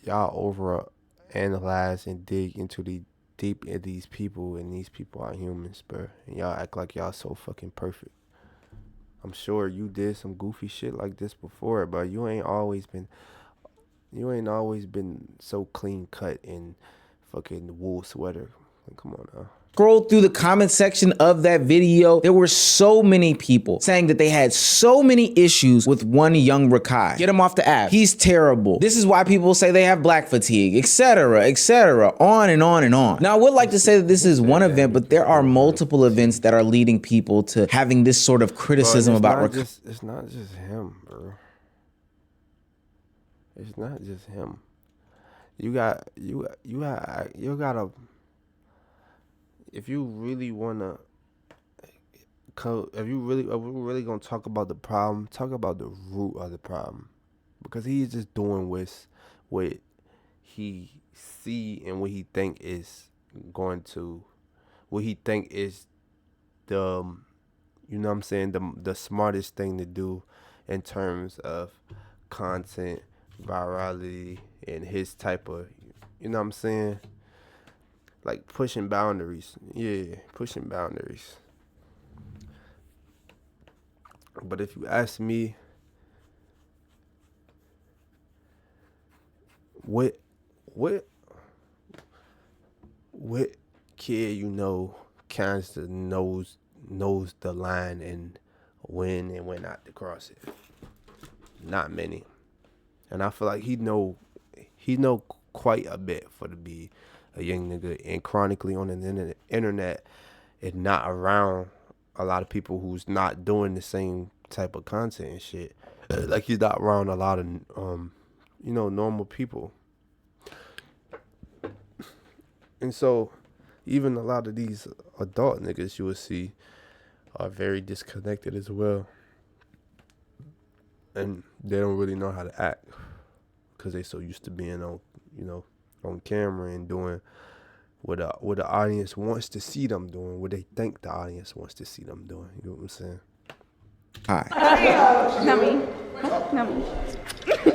S1: over analyze and dig into the deep in these people, and these people are humans, bro. And y'all act like y'all so fucking perfect. I'm sure you did some goofy shit like this before, but you ain't always been so clean cut in fucking wool sweater. Like, come on now.
S16: Scroll through the comment section of that video, there were so many people saying that they had so many issues with one young Rakai. Get him off the app. He's terrible. This is why people say they have black fatigue, etc., on and on and on. Now, I would like to say that this is one event, but there are multiple events that are leading people to having this sort of criticism about Rakai.
S1: It's not just him, bro. It's not just him. You gotta. If you really wanna, if we're really gonna talk about the problem, talk about the root of the problem, because he's just doing what he see and what he think is the, you know what I'm saying, the smartest thing to do in terms of content, virality, and his type of, you know what I'm saying. Like pushing boundaries. Yeah, pushing boundaries. But if you ask me, what kid you know kind of knows the line and when not to cross it? Not many. And I feel like he know quite a bit for to be a young nigga and chronically on the internet and not around a lot of people who's not doing the same type of content and shit. Like, he's not around a lot of normal people. And so even a lot of these adult niggas you will see are very disconnected as well. And they don't really know how to act. because they so used to being on, on camera and doing what the audience wants to see them doing, what they think the audience wants to see them doing. You know what I'm saying?
S16: Hi.
S7: Not me. Not me.
S14: Come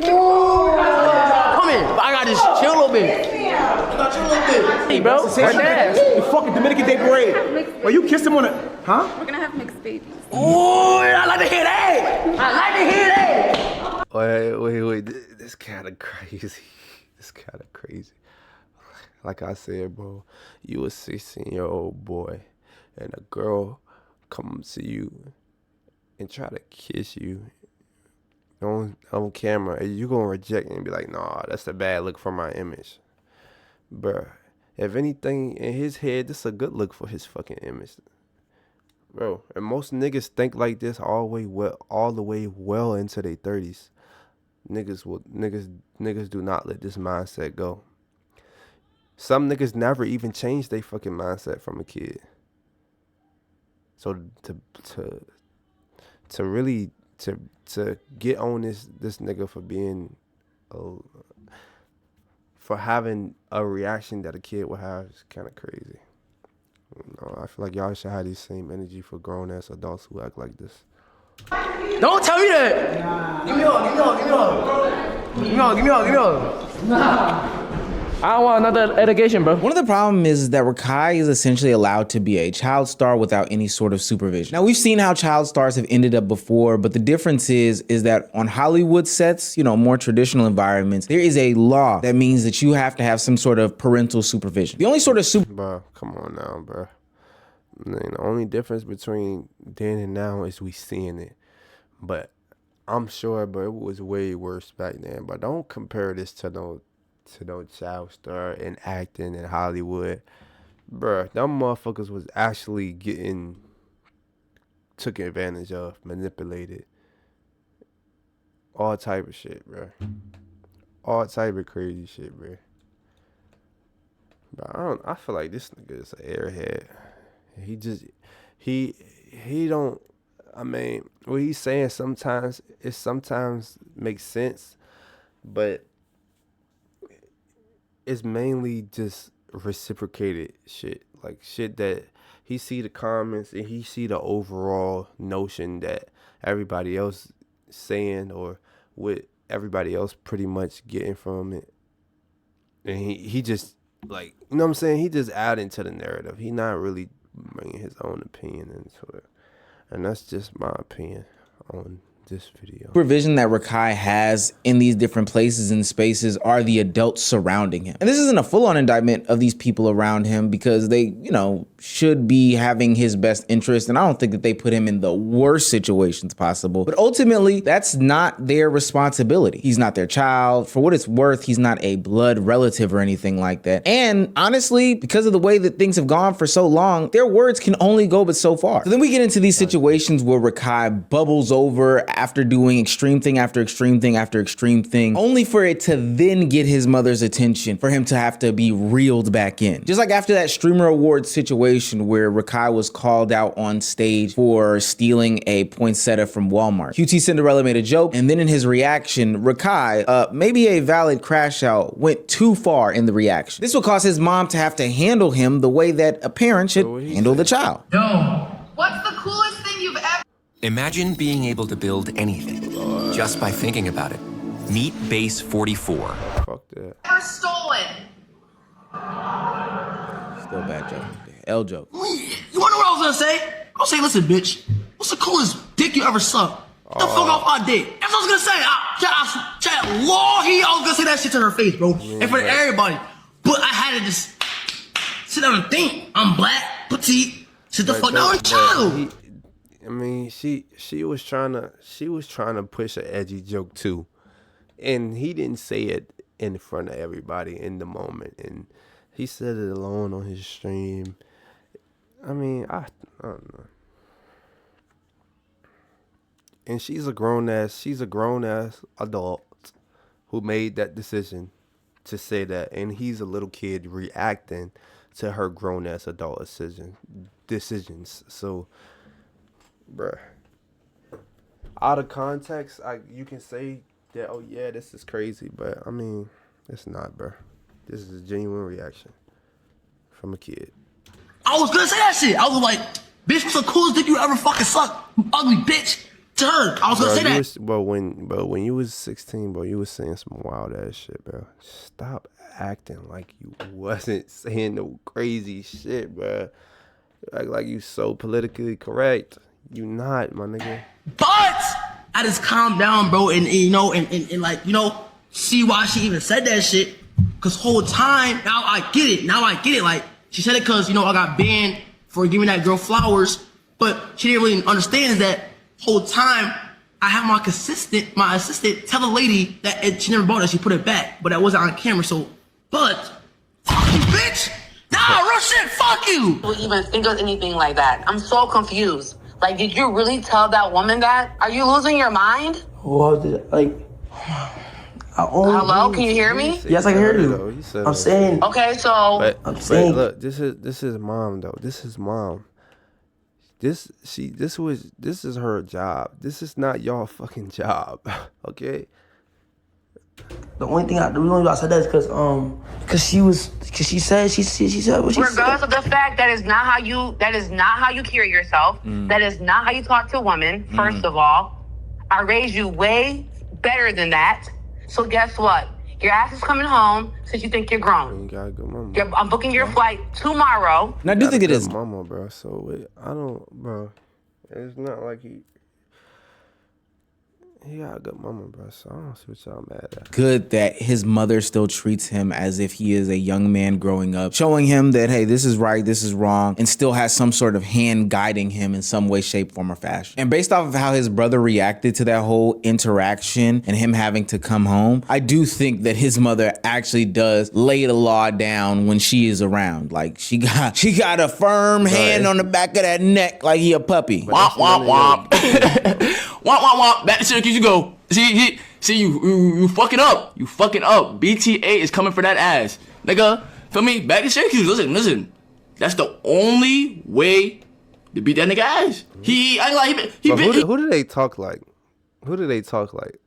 S14: in. I got this chill a little bit. Hey, bro. Right there.
S3: The fucking Dominican Day Parade. Well, you kissed him on the... Huh?
S7: We're gonna have mixed babies.
S14: Oh, I like to hear that. I like to hear that.
S1: Wait. This kind of crazy. This kind of crazy. Like I said, bro, you a 16-year-old boy, and a girl comes to you and try to kiss you on camera, and you gonna reject it and be like, nah, that's a bad look for my image. Bruh, if anything, in his head, this is a good look for his fucking image. Bro, and most niggas think like this all the way well into their 30s. Niggas do not let this mindset go. Some niggas never even change their fucking mindset from a kid. So to really get on this nigga for being for having a reaction that a kid would have is kind of crazy. I feel like y'all should have the same energy for grown ass adults who act like this.
S14: Don't tell me that. Give me all. Nah. I don't want another education, bro.
S16: One of the problems is that Rakai is essentially allowed to be a child star without any sort of supervision. Now, we've seen how child stars have ended up before, but the difference is that on Hollywood sets, more traditional environments, there is a law that means that you have to have some sort of parental supervision. The only sort of
S1: Bro, come on now, bro. The only difference between then and now is we seeing it. But I'm sure, but it was way worse back then. But don't compare this to no child star and acting in Hollywood. Bruh, them motherfuckers was actually getting took advantage of, manipulated. All type of shit, bruh. All type of crazy shit, bruh. But I feel like this nigga is an airhead. He don't, I mean, what he's saying sometimes makes sense, but it's mainly just reciprocated shit. Like shit that he see the comments and he see the overall notion that everybody else saying or what everybody else pretty much getting from it. And he just, like, you know what I'm saying? He just adding to the narrative. He not really bringing his own opinion into it. And that's just my opinion on this video.
S16: Supervision that Rakai has in these different places and spaces are the adults surrounding him. And this isn't a full-on indictment of these people around him because they, should be having his best interest. And I don't think that they put him in the worst situations possible. But ultimately, that's not their responsibility. He's not their child. For what it's worth, he's not a blood relative or anything like that. And honestly, because of the way that things have gone for so long, their words can only go but so far. So then we get into these situations where Rakai bubbles over after doing extreme thing after extreme thing after extreme thing, only for it to then get his mother's attention, for him to have to be reeled back in. Just like after that Streamer Awards situation where Rakai was called out on stage for stealing a poinsettia from Walmart. QT Cinderella made a joke, and then in his reaction, Rakai, maybe a valid crash out, went too far in the reaction. This will cause his mom to have to handle him the way that a parent should handle the child.
S18: No. What's the coolest thing you've ever...
S19: Imagine being able to build anything just by thinking about it. Meet Base 44.
S1: Fuck that.
S18: ...ever stolen?
S16: Still bad joke. L joke.
S14: You wanna know what I was gonna say? I was saying, listen, bitch. What's the coolest dick you ever sucked? Get the fuck off my dick. That's what I was gonna say. I was gonna say that shit to her face, bro. And for everybody. But I had to just sit down and think. I'm black, petite. Sit the fuck down and chill.
S1: I mean, she was trying to push an edgy joke too, and he didn't say it in front of everybody in the moment, and he said it alone on his stream. I mean, I don't know. And she's a grown ass adult who made that decision to say that, and he's a little kid reacting to her grown ass adult decisions. So, bruh, out of context, you can say Yeah, oh yeah, this is crazy, but I mean, it's not, bro. This is a genuine reaction from a kid.
S14: I was gonna say that shit. I was like, bitch, what's the coolest dick you ever fucking sucked? You ugly bitch. To her. I was gonna say that.
S1: But when you was 16, bro, you was saying some wild ass shit, bro. Stop acting like you wasn't saying no crazy shit, bro. Act like you so politically correct. You not, my nigga.
S14: But I just calmed down, bro, and you know, and like, you know, see why she even said that shit. Cause whole time, now I get it. Like, she said it cause, you know, I got banned for giving that girl flowers, but she didn't really understand is that whole time I have my assistant tell the lady that she never bought it, she put it back, but that wasn't on camera, so, but, fuck you, bitch! Nah, real shit, fuck you!
S20: Who even think of anything like that? I'm so confused. Like, did you really tell that woman that? Are you losing your mind?
S14: Well, like,
S20: hello, can you hear me?
S14: Yes, I can hear you. I'm saying.
S20: Okay, so.
S14: I'm saying.
S1: Look, this is mom though. This is mom. This is her job. This is not y'all fucking job. Okay.
S14: The only thing the reason why I said that is because she said what she said.
S20: Regardless of the fact that is not how you carry yourself. That is not how you talk to a woman. First of all, I raised you way better than that. So guess what? Your ass is coming home since you think you're grown.
S1: You got a good mama.
S20: I'm booking your flight tomorrow.
S16: And I do think it is.
S1: Mama, bro. So I don't, bro. It's not like he got a good mama, bro. So I don't see what y'all mad at.
S16: Good that his mother still treats him as if he is a young man growing up, showing him that, hey, this is right, this is wrong, and still has some sort of hand guiding him in some way, shape, form, or fashion. And based off of how his brother reacted to that whole interaction and him having to come home, I do think that his mother actually does lay the law down when she is around. Like, she got a firm hand on the back of that neck like he a puppy.
S14: Womp, womp, womp. Womp, womp, womp. Back to Syracuse you go. See, you fucking up. You fucking up. BTA is coming for that ass. Nigga, feel me? Back to Syracuse. Listen. That's the only way to beat that nigga ass.
S1: Who do they talk like? Who do they talk like?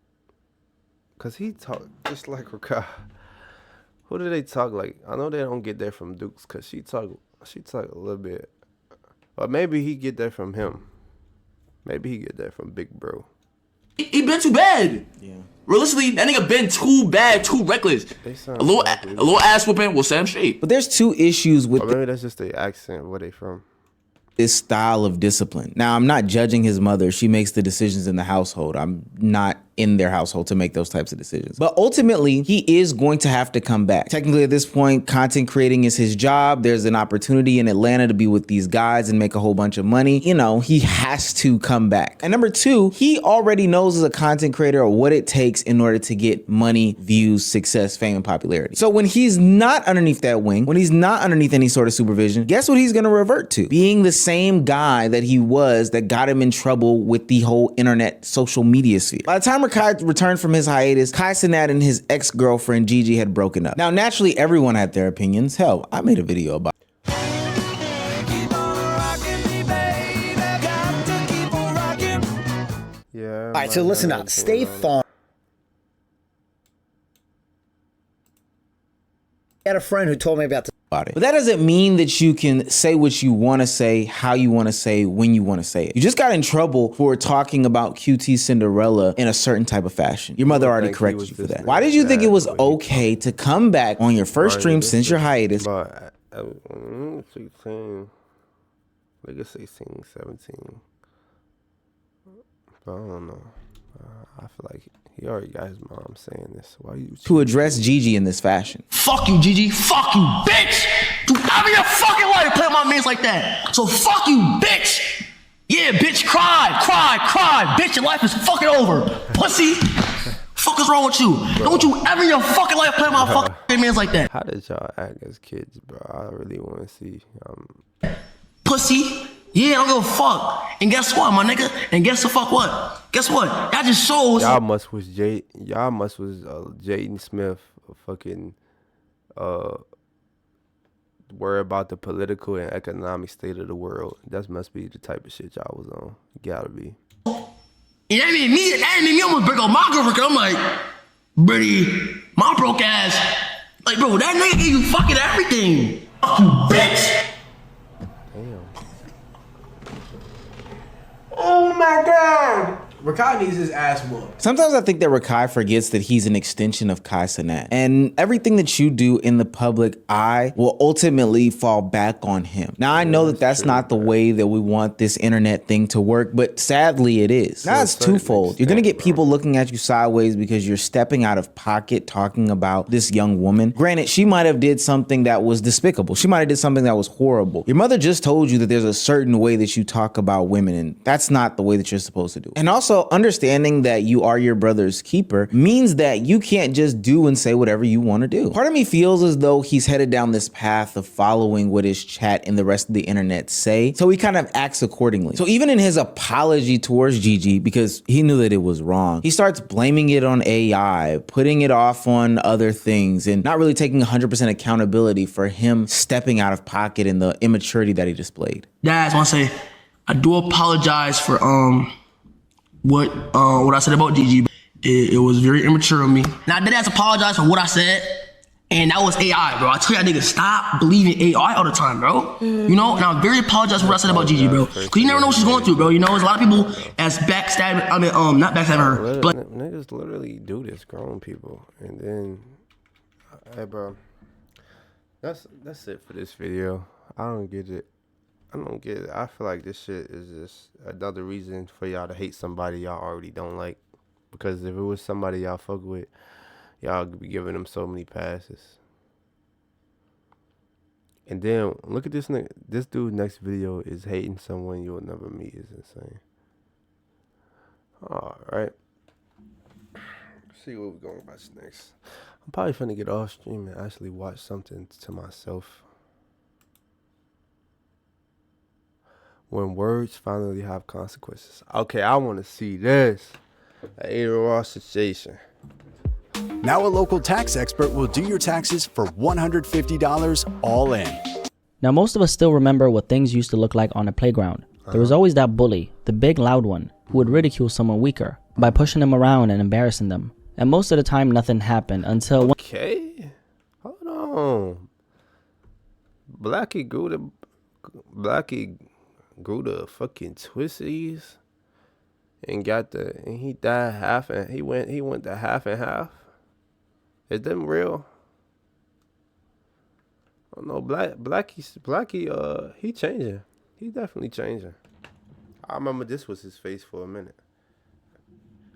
S1: Cause he talk just like Rakai. Who do they talk like? I know they don't get that from Dukes, cause she talk a little bit. But maybe he get that from him. Maybe he get that from Big Bro.
S14: He been too bad. Yeah. Realistically, that nigga been too bad, too reckless. A little ass whooping will set him straight.
S16: But there's two issues with.
S1: Or maybe that's just the accent. Where they from?
S16: This style of discipline. Now, I'm not judging his mother. She makes the decisions in the household. I'm not in their household to make those types of decisions. But ultimately, he is going to have to come back. Technically, at this point, content creating is his job. There's an opportunity in Atlanta to be with these guys and make a whole bunch of money. You know, he has to come back. And number two, he already knows as a content creator what it takes in order to get money, views, success, fame, and popularity. So when he's not underneath that wing, when he's not underneath any sort of supervision, guess what he's gonna revert to? Being the same guy that he was that got him in trouble with the whole internet social media sphere. By the time Kai returned from his hiatus, Kai Cenat and his ex-girlfriend Gigi had broken up. Now, naturally, everyone had their opinions. Hell, I made a video about it.
S1: Yeah.
S21: All right, so listen up. Stay Farm. I had a friend who told me about this.
S16: But that doesn't mean that you can say what you want to say, how you want to say, when you want to say it. You just got in trouble for talking about QT Cinderella in a certain type of fashion. Your mother already corrected you for that. Why did you think it was okay to come back on your first stream since your hiatus?
S1: 16, like 16, 17. But I don't know. I feel like he already got his mom saying this. Why you
S16: to address Gigi in this fashion?
S14: Fuck you, Gigi. Fuck you, bitch. Do ever your fucking life play with my mans like that? So fuck you, bitch. Yeah, bitch. Cry. Bitch, your life is fucking over. Pussy. Fuck is wrong with you? Bro. Don't you ever in your fucking life play with my fucking mans like that?
S1: How did y'all act as kids, bro? I really want to see.
S14: Pussy. Yeah, I don't give a fuck. And guess what, my nigga? And guess the fuck what? Guess what? That just shows.
S1: Y'all must was Jaden Smith fucking worry about the political and economic state of the world. That must be the type of shit y'all was on. Gotta be.
S14: And that made me almost break up my girlfriend. I'm like, Brittany, my broke ass. Like, bro, that nigga gave you fucking everything. Fuck you, bitch.
S1: Damn.
S3: Oh my God. Rakai needs his ass whooped.
S16: Sometimes I think that Rakai forgets that he's an extension of Kai Cenat. And everything that you do in the public eye will ultimately fall back on him. Now, I know that that's not the way that we want this internet thing to work, but sadly it is. Now it's twofold. You're gonna get people looking at you sideways because you're stepping out of pocket talking about this young woman. Granted, she might have did something that was despicable. She might have did something that was horrible. Your mother just told you that there's a certain way that you talk about women, and that's not the way that you're supposed to do. And also, understanding that you are your brother's keeper means that you can't just do and say whatever you want to do. Part of me feels as though he's headed down this path of following what his chat and the rest of the internet say, so he kind of acts accordingly. So even in his apology towards Gigi, because he knew that it was wrong, he starts blaming it on AI, putting it off on other things, and not really taking 100% accountability for him stepping out of pocket and the immaturity that he displayed.
S14: Guys, I want to say, I do apologize for what I said about Gigi. It was very immature of me. Now, I did have to apologize for what I said, and that was AI, bro. I tell you, that nigga, stop believing AI all the time, bro. You know, and I'm very apologize for what I said about Gigi, bro. Cause you never know what she's going through, bro. You know, there's a lot of people as backstabbing. I mean, not backstabbing her, but
S1: niggas literally do this, grown people, and then, hey, bro, that's it for this video. I don't get it. I feel like this shit is just another reason for y'all to hate somebody y'all already don't like. Because if it was somebody y'all fuck with, y'all could be giving them so many passes. And then look at this nigga. This dude next video is hating someone you'll never meet. Is insane. All right. Let's see what we're gonna watch next. I'm probably finna get off stream and actually watch something to myself. When words finally have consequences. Okay, I want to see this. A Ada Ross situation.
S2: Now a local tax expert will do your taxes for $150 all in.
S5: Now most of us still remember what things used to look like on a playground. There was always that bully, the big loud one, who would ridicule someone weaker by pushing them around and embarrassing them. And most of the time nothing happened until
S1: Okay, hold on. Blackie grew the fucking twisties and he died half, and he went to half and half. Is them real? I don't know. Blackie, he changing. He definitely changing. I remember this was his face for a minute.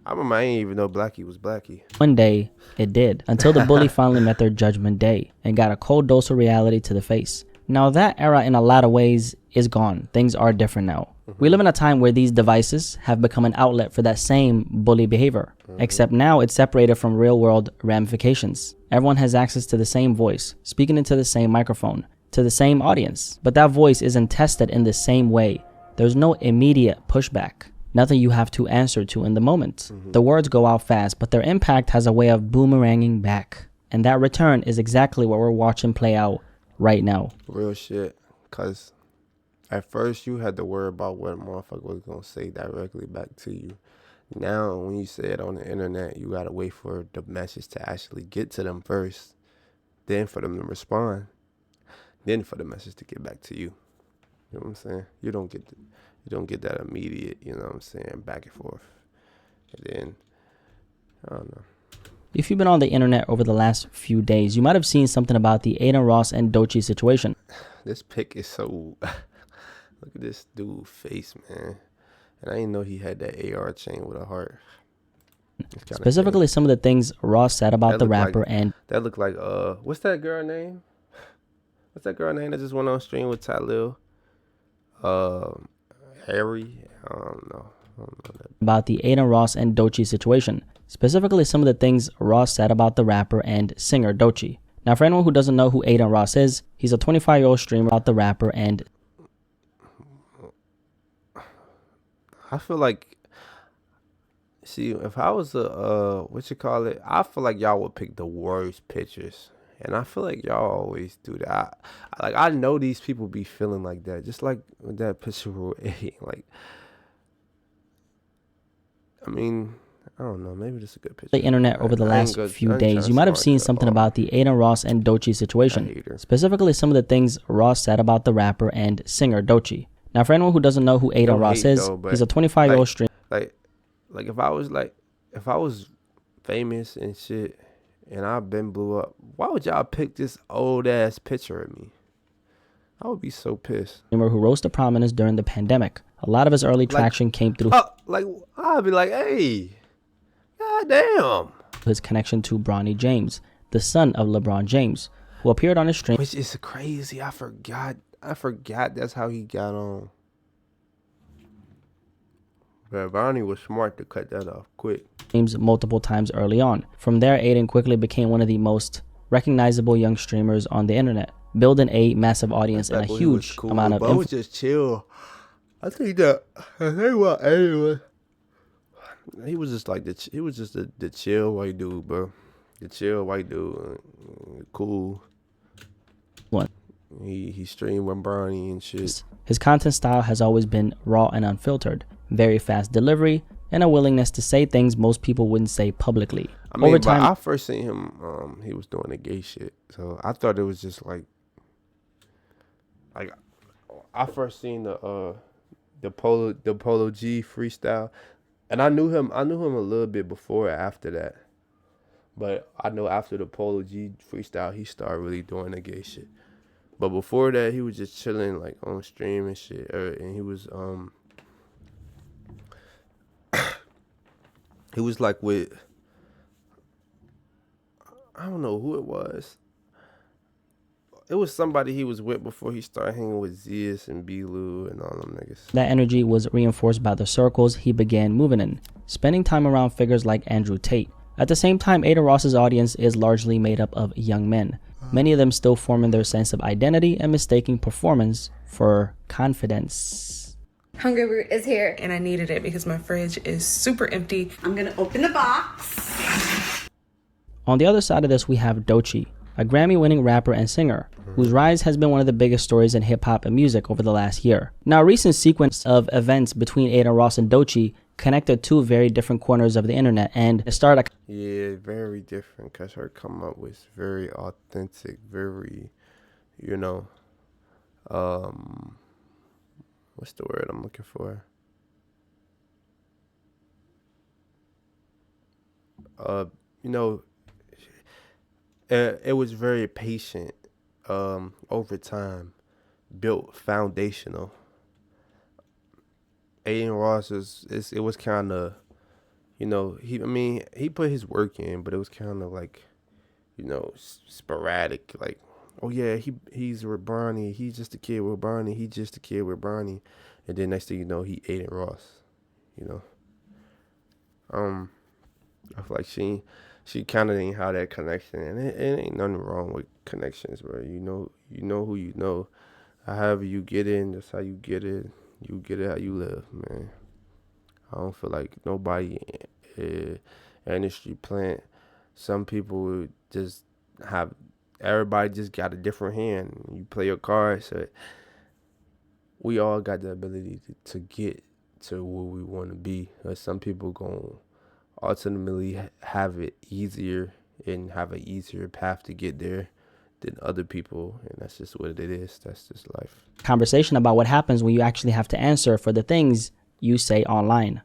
S1: I didn't even know Blackie was Blackie.
S5: one day it did, until the bully finally met their judgment day and got a cold dose of reality to the face. Now that era in a lot of ways is gone. Things are different now. We live in a time where these devices have become an outlet for that same bully behavior, except now it's separated from real world ramifications. Everyone has access to the same voice, speaking into the same microphone, to the same audience, but that voice isn't tested in the same way. There's no immediate pushback, nothing you have to answer to in the moment. The words go out fast, but their impact has a way of boomeranging back, and that return is exactly what we're watching play out right now.
S1: Real shit. Cause at first you had to worry about what a motherfucker was gonna say directly back to you. Now when you say it on the internet, you gotta wait for the message to actually get to them first, then for them to respond, then for the message to get back to you. You know what I'm saying? You don't get that immediate, you know what I'm saying, back and forth. And then I don't know.
S5: If you've been on the internet over the last few days, you might have seen something about the Aiden Ross and Doechii situation.
S1: This pic is so... Look at this dude's face, man. And I didn't know he had that AR chain with a heart.
S5: Specifically, some of the things Ross said about the rapper and...
S1: That looked like, what's that girl name? What's that girl name that just went on stream with Talil? Harry? I don't know.
S5: About the Aiden Ross and Doechii situation. Specifically, some of the things Ross said about the rapper and singer Doechii. Now, for anyone who doesn't know who Aiden Ross is, he's a 25-year-old streamer about the rapper and...
S1: I feel like, see, if I was I feel like y'all would pick the worst pictures. And I feel like y'all always do that. I know these people be feeling like that. Just like with that picture with like, I mean, I don't know. Maybe this is a good picture.
S5: The internet over the last few days, you might have seen something about the Aiden Ross and Doechii situation. Specifically, some of the things Ross said about the rapper and singer Doechii. Now, for anyone who doesn't know who Aiden Ross is, he's a 25-year-old streamer.
S1: Like if I was famous and shit, and I've been blew up, why would y'all pick this old ass picture of me? I would be so pissed.
S5: Who rose to prominence during the pandemic. A lot of his early traction came through.
S1: I'd be like, hey, goddamn.
S5: His connection to Bronny James, the son of LeBron James, who appeared on his stream.
S1: Which is crazy. I forgot that's how he got on. But Bronny was smart to cut that off quick.
S5: James multiple times early on. From there, Aiden quickly became one of the most recognizable young streamers on the internet, building a massive audience and a huge amount of
S1: influence. Was just chill. I think about Aiden, he was just like the chill white dude, bro. The chill white dude, cool.
S5: What?
S1: He streamed with Bronny and shit.
S5: His content style has always been raw and unfiltered, very fast delivery, and a willingness to say things most people wouldn't say publicly.
S1: I mean, over time, I first seen him, he was doing the gay shit, so I thought it was just like I first seen the Polo G freestyle, and I knew him a little bit before or after that, but I know after the Polo G freestyle, he started really doing the gay shit. But before that, he was just chilling like on stream and shit, and he was he was like with, I don't know who it was. It was somebody he was with before he started hanging with Zeus and B-Lou and all them niggas.
S5: That energy was reinforced by the circles he began moving in, spending time around figures like Andrew Tate. At the same time, Aiden Ross's audience is largely made up of young men, many of them still forming their sense of identity and mistaking performance for confidence.
S7: Hungry Root is here.
S8: And I needed it because my fridge is super empty.
S7: I'm gonna open the box.
S5: On the other side of this, we have Doechii, a Grammy-winning rapper and singer, whose rise has been one of the biggest stories in hip-hop and music over the last year. Now, a recent sequence of events between Aiden Ross and Doechii connected two very different corners of the internet, and it started.
S1: Yeah, very different, because her come up was very authentic, very, what's the word I'm looking for? It was very patient, over time, built foundational. Aiden Ross it was kind of, he put his work in, but it was kind of like, sporadic. Like, oh yeah, he's with Bronny. He's just a kid with Bronny. He's just a kid with Bronny. And then next thing you know, he Aiden Ross. I feel like she kind of didn't have that connection, and it ain't nothing wrong with connections, bro. You know who you know. However you get in, that's how you get it. You get it how you live, man. I don't feel like nobody industry plant. Some people just have, everybody just got a different hand. You play your cards, so we all got the ability to get to where we want to be. Some people gonna ultimately have it easier and have an easier path to get there than other people, and that's just what it is. That's just life.
S5: Conversation about what happens when you actually have to answer for the things you say online.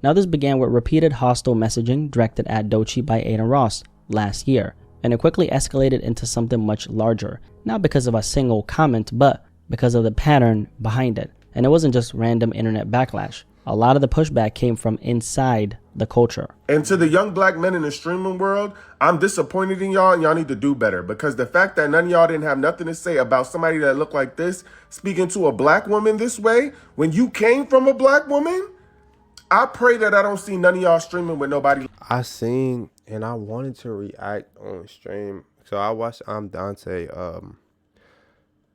S5: Now, this began with repeated hostile messaging directed at Doechii by Aiden Ross last year, and it quickly escalated into something much larger, not because of a single comment, but because of the pattern behind it. And it wasn't just random internet backlash. A lot of the pushback came from inside the culture.
S22: And to the young black men in the streaming world, I'm disappointed in y'all, and y'all need to do better, because the fact that none of y'all didn't have nothing to say about somebody that looked like this, speaking to a black woman this way, when you came from a black woman, I pray that I don't see none of y'all streaming with nobody.
S1: I seen, and I wanted to react on stream. So I watched Dante,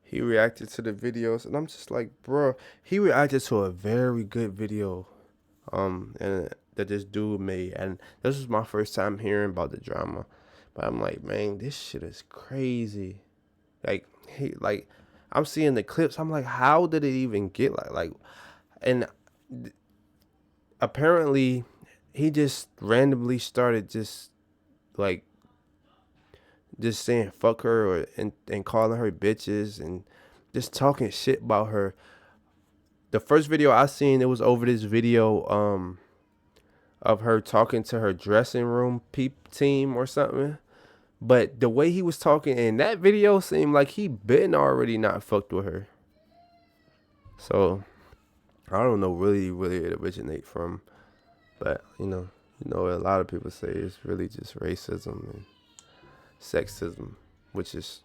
S1: he reacted to the videos, and I'm just like, bro, he reacted to a very good video and that this dude made, and this was my first time hearing about the drama. But I'm like, man, this shit is crazy. Like I'm seeing the clips, I'm like, how did it even get and apparently he just randomly started just like just saying fuck her and calling her bitches and just talking shit about her. The first video I seen, it was over this video of her talking to her dressing room team or something. But the way he was talking in that video seemed like he been already not fucked with her. So I don't know really it originate from, but you know a lot of people say it's really just racism and sexism, which is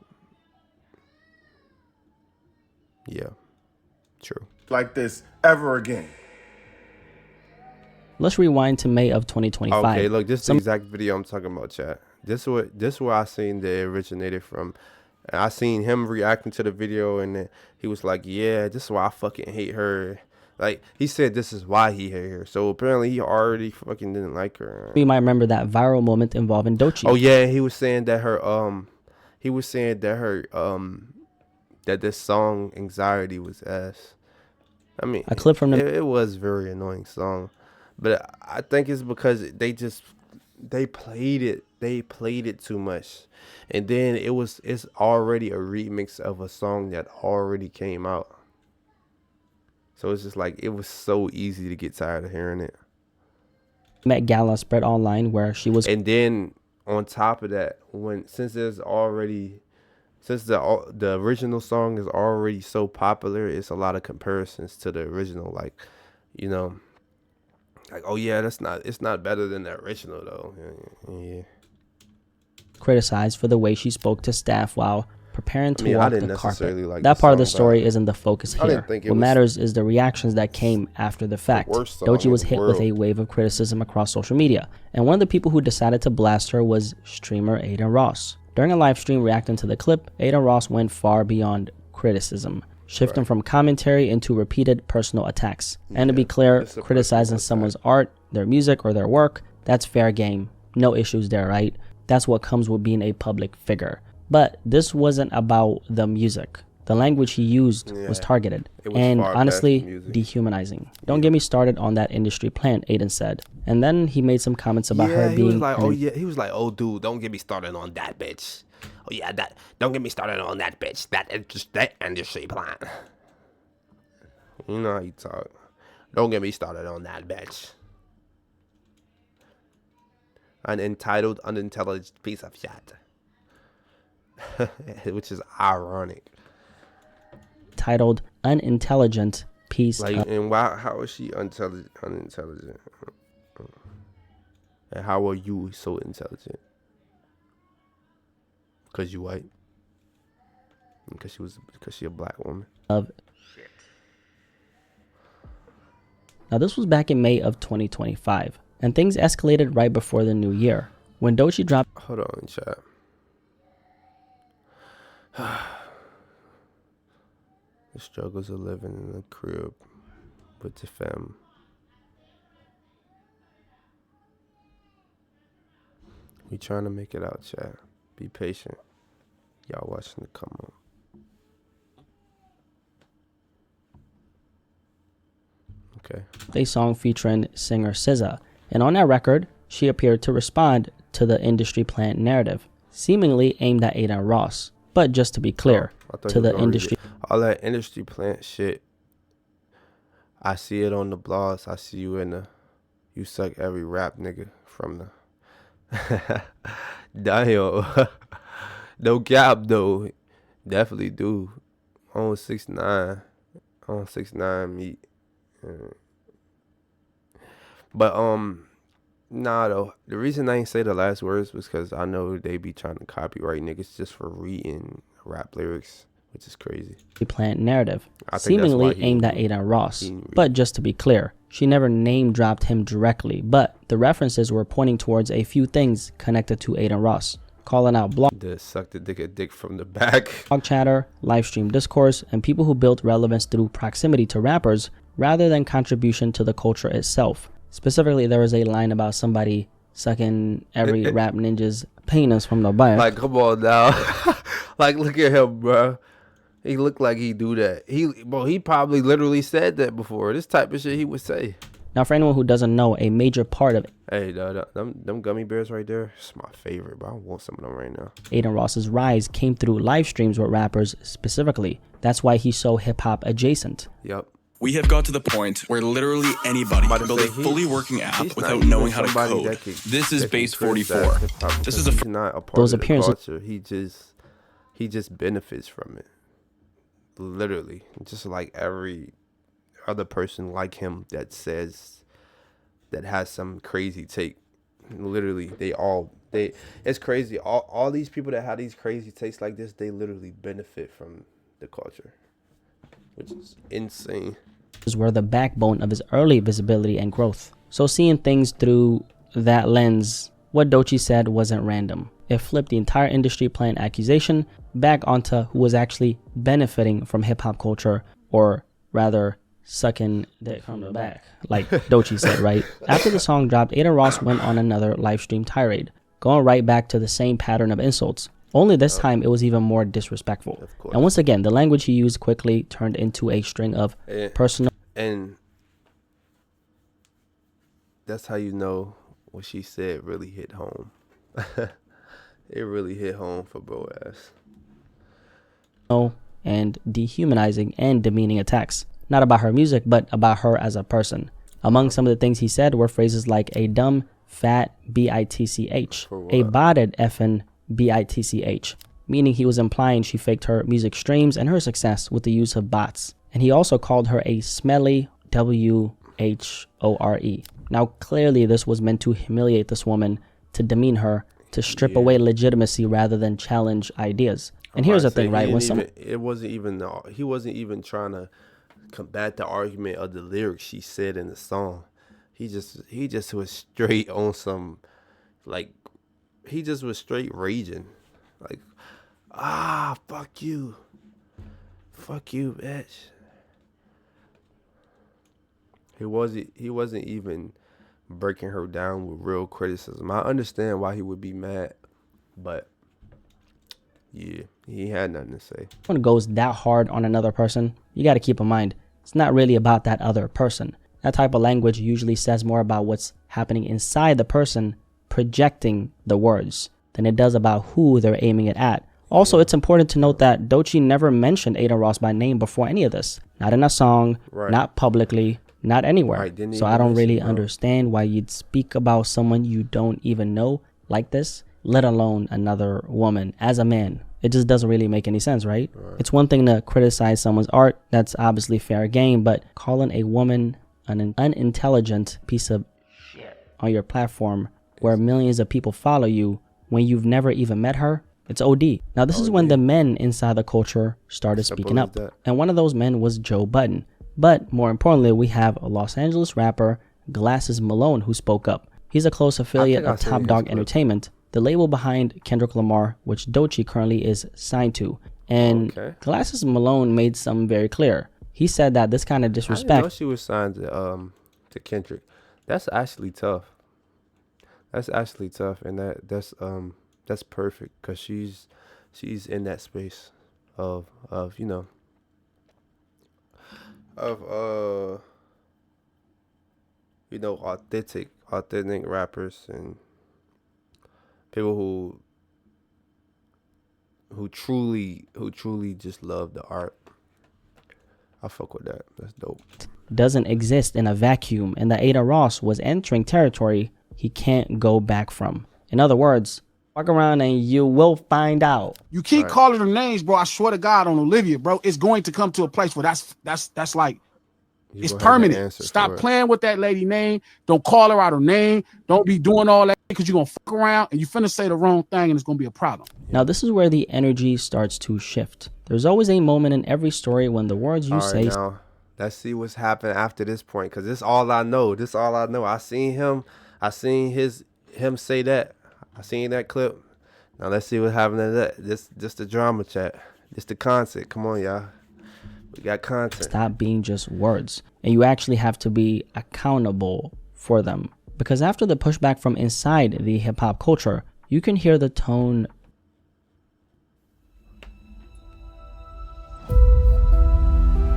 S1: true.
S22: Like this ever again.
S5: Let's rewind to May of 2025.
S1: Okay, look, this is the exact video I'm talking about, chat. This is where I seen that it originated from. I seen him reacting to the video, and then he was like, "Yeah, this is why I fucking hate her." Like he said, this is why he hate her. So apparently, he already fucking didn't like her.
S5: You might remember that viral moment involving Doechii.
S1: Oh yeah, he was saying that that this song "Anxiety" was ass. I mean,
S5: a clip from
S1: it was a very annoying song, but I think it's because they played it too much, and then it's already a remix of a song that already came out. So it's just like it was so easy to get tired of hearing it.
S5: Met Gala spread online where she was,
S1: and then on top of that, since the original song is already so popular, it's a lot of comparisons to the original, like oh yeah, it's not better than the original though. Yeah.
S5: Criticized for the way she spoke to staff while preparing to walk the carpet.
S1: Like
S5: that part of the story isn't the focus here. What matters is the reactions that came after the fact. Doechii was hit with a wave of criticism across social media, and one of the people who decided to blast her was streamer Adin Ross. During a live stream reacting to the clip, Adin Ross went far beyond criticism, shifting from commentary into repeated personal attacks. And to be clear, criticizing someone's art, their music, or their work, that's fair game. No issues there, right? That's what comes with being a public figure. But this wasn't about the music. The language he used was targeted and honestly dehumanizing. Don't get me started on that industry plant, Adin said. And then he made some comments about her being...
S1: He was like, oh dude, don't get me started on that bitch. Oh yeah, don't get me started on that bitch. That industry plant. You know how you talk. Don't get me started on that bitch. An entitled, unintelligent piece of shit. Which is ironic.
S5: Titled unintelligent piece
S1: of... And how is she unintelligent? And how are you so intelligent? Because you white? Because she a black woman?
S5: Now this was back in May of 2025, and things escalated right before the new year when Doechii dropped...
S1: Hold on, chat. The struggles of living in a crib with the fam. We trying to make it out, chat. Be patient. Y'all watching it come on. Okay.
S5: A song featuring singer SZA, and on that record, she appeared to respond to the industry plant narrative, seemingly aimed at Adin Ross. But just to be clear, to the industry...
S1: All that industry plant shit, I see it on the blogs. I see you in the... You suck every rap nigga from the... Damn. No cap, though. Definitely do. On 6ix9ine. On 6ix9ine meet. But, nah, though. The reason I ain't say the last words was because I know they be trying to copyright niggas just for reading rap lyrics, which is crazy.
S5: Plant narrative, seemingly aimed at Adin Ross. But just to be clear, she never name-dropped him directly, but the references were pointing towards a few things connected to Adin Ross, calling out blog
S1: suck the dick from the back,
S5: blog chatter, live stream discourse, and people who built relevance through proximity to rappers rather than contribution to the culture itself. Specifically, there was a line about somebody sucking every rap ninja's penis from the back.
S1: Like, come on now. Like, look at him, bro. He looked like he do that. He probably literally said that before. This type of shit he would say.
S5: Now, for anyone who doesn't know, a major part of
S1: Hey, them gummy bears right there, it's my favorite, but I want some of them right now.
S5: Adin Ross's rise came through live streams with rappers specifically. That's why he's so hip-hop adjacent.
S1: Yep.
S11: We have got to the point where literally anybody can build a fully working app without knowing how to code. This is Base 44. This is
S1: he's not a part
S5: Those
S1: of the
S5: appearances.
S1: culture. He just benefits from it. Literally, just like every other person like him that has some crazy take. Literally, it's crazy. All these people that have these crazy takes like this, they literally benefit from the culture, which is insane.
S5: Were the backbone of his early visibility and growth. So seeing things through that lens, what Doechii said wasn't random. It flipped the entire industry playing accusation back onto who was actually benefiting from hip-hop culture, or rather sucking dick from the back, like Doechii said, right? After the song dropped, Adin Ross went on another live stream tirade, going right back to the same pattern of insults. Only this time it was even more disrespectful. And once again, the language he used quickly turned into a string of personal.
S1: And that's how you know what she said really hit home. It really hit home for bro ass.
S5: And dehumanizing and demeaning attacks. Not about her music, but about her as a person. Among some of the things he said were phrases like a dumb, fat, bitch, a botted effing bitch, meaning he was implying she faked her music streams and her success with the use of bots. And he also called her a smelly whore. Now clearly this was meant to humiliate this woman, to demean her, to strip away legitimacy rather than challenge ideas. And here's the thing, right?
S1: He wasn't even trying to combat the argument of the lyrics she said in the song. He just was straight on some, like, he just was straight raging, like, fuck you, bitch. He wasn't even breaking her down with real criticism. I understand why he would be mad, but yeah, he had nothing to say.
S5: When it goes that hard on another person, you got to keep in mind, it's not really about that other person. That type of language usually says more about what's happening inside the person projecting the words than it does about who they're aiming it at. Also, it's important to note that Doechii never mentioned Adin Ross by name before any of this. Not in a song, not publicly, not anywhere. So I don't really understand why you'd speak about someone you don't even know like this, let alone another woman as a man. It just doesn't really make any sense, right? It's one thing to criticize someone's art, that's obviously fair game, but calling a woman an unintelligent piece of shit on your platform where millions of people follow you when you've never even met her, it's OD. Now this is when the men inside the culture started speaking up. And one of those men was Joe Budden. But more importantly, we have a Los Angeles rapper, Glasses Malone, who spoke up. He's a close affiliate of Top Dog Entertainment, the label behind Kendrick Lamar, which Doechii currently is signed to. And Glasses Malone made something very clear. He said that this kind of disrespect.
S1: I didn't know she was signed to Kendrick. That's actually tough. And that's perfect because she's in that space of authentic rappers and people who truly just love the art. I fuck with that. That's dope.
S5: Doesn't exist in a vacuum, and that Adin Ross was entering territory he can't go back from. In other words, walk around and you will find out.
S3: You keep calling her names, bro. I swear to God on Olivia, bro. It's going to come to a place where that's like, it's permanent. Stop playing with that lady name. Don't call her out her name. Don't be doing all that because you're going to fuck around and you finna say the wrong thing and it's going to be a problem.
S5: Now, this is where the energy starts to shift. There's always a moment in every story when the words you say...
S1: Now, let's see what's happening after this point because this is all I know. I seen him say that. I seen that clip. Now, let's see what happened to that. This the drama chat. This the content. Come on, y'all. We got content.
S5: Stop being just words. And you actually have to be accountable for them. Because after the pushback from inside the hip-hop culture, you can hear the tone.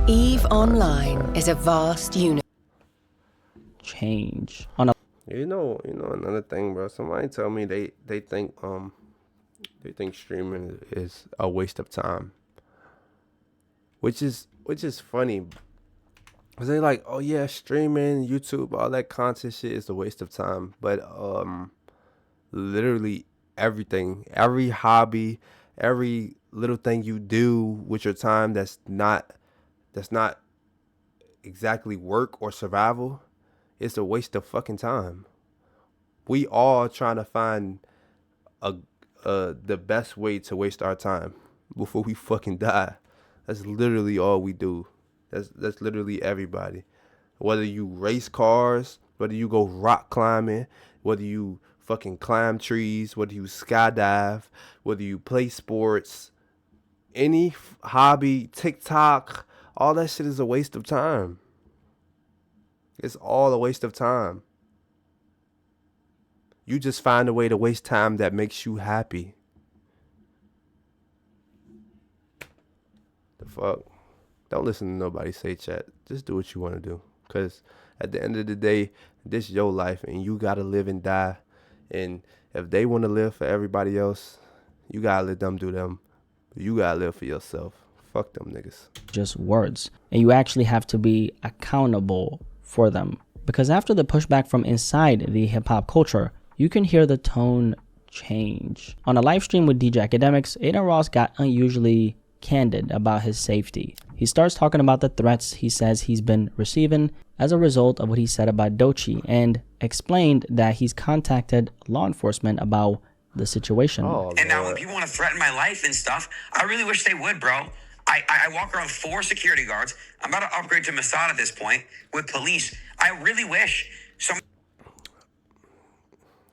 S13: EVE Online is a vast unit.
S5: change.
S1: You know another thing, bro. Somebody tell me they think streaming is a waste of time, which is funny. Cause they like, oh yeah, streaming, YouTube, all that content shit is a waste of time. But literally everything, every hobby, every little thing you do with your time that's not exactly work or survival, it's a waste of fucking time. We all trying to find the best way to waste our time before we fucking die. That's literally all we do. That's literally everybody. Whether you race cars, whether you go rock climbing, whether you fucking climb trees, whether you skydive, whether you play sports, any hobby, TikTok, all that shit is a waste of time. It's all a waste of time. You just find a way to waste time that makes you happy. The fuck? Don't listen to nobody say, chat. Just do what you want to do. Because at the end of the day, this is your life and you got to live and die. And if they want to live for everybody else, you got to let them do them. You got to live for yourself. Fuck them niggas.
S5: Just words. And you actually have to be accountable for them. Because after the pushback from inside the hip-hop culture, you can hear the tone change. On a live stream with DJ Academics, Adin Ross got unusually candid about his safety. He starts talking about the threats he says he's been receiving as a result of what he said about Doechii, and explained that he's contacted law enforcement about the situation.
S6: And now when people want to threaten my life and stuff, I really wish they would, bro. I walk around 4 security guards. I'm about to upgrade to Mossad at this point with police. I really wish some.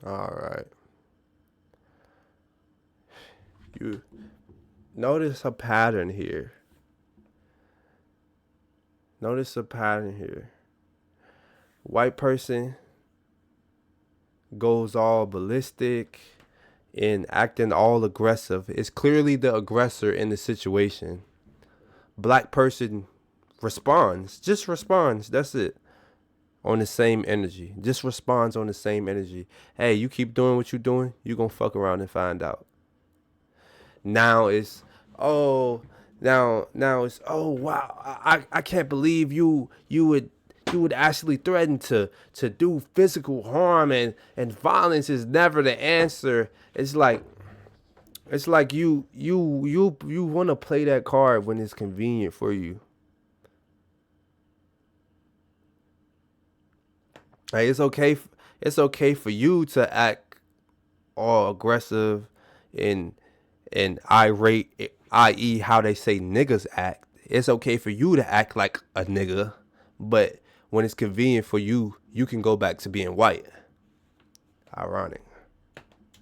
S1: All right. You notice a pattern here. White person goes all ballistic and acting all aggressive. It's clearly the aggressor in the situation. Black person responds. Just responds. That's it. On the same energy. Just responds on the same energy. Hey, you keep doing what you're doing, you're going to fuck around and find out. Now it's, oh wow, I can't believe you would actually threaten to do physical harm, and violence is never the answer. It's like you want to play that card when it's convenient for you. Like, it's okay for you to act all aggressive and irate, i.e. how they say niggas act. It's okay for you to act like a nigga, but when it's convenient for you, you can go back to being white. Ironic.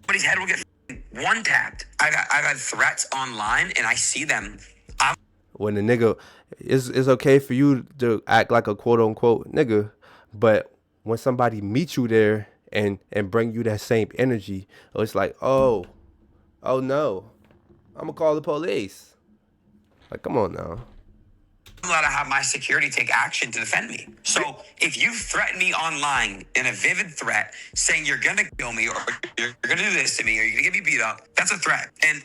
S6: Somebody's head will get one tapped. I got threats online, and I see them.
S1: When the nigga, it's okay for you to act like a quote unquote nigga, but when somebody meets you there and bring you that same energy, it's like, oh no, I'm gonna call the police. Like, come on now.
S6: I'm allowed to have my security take action to defend me. So if you threaten me online in a vivid threat saying you're gonna kill me or you're gonna do this to me or you're gonna get me beat up, that's a threat. And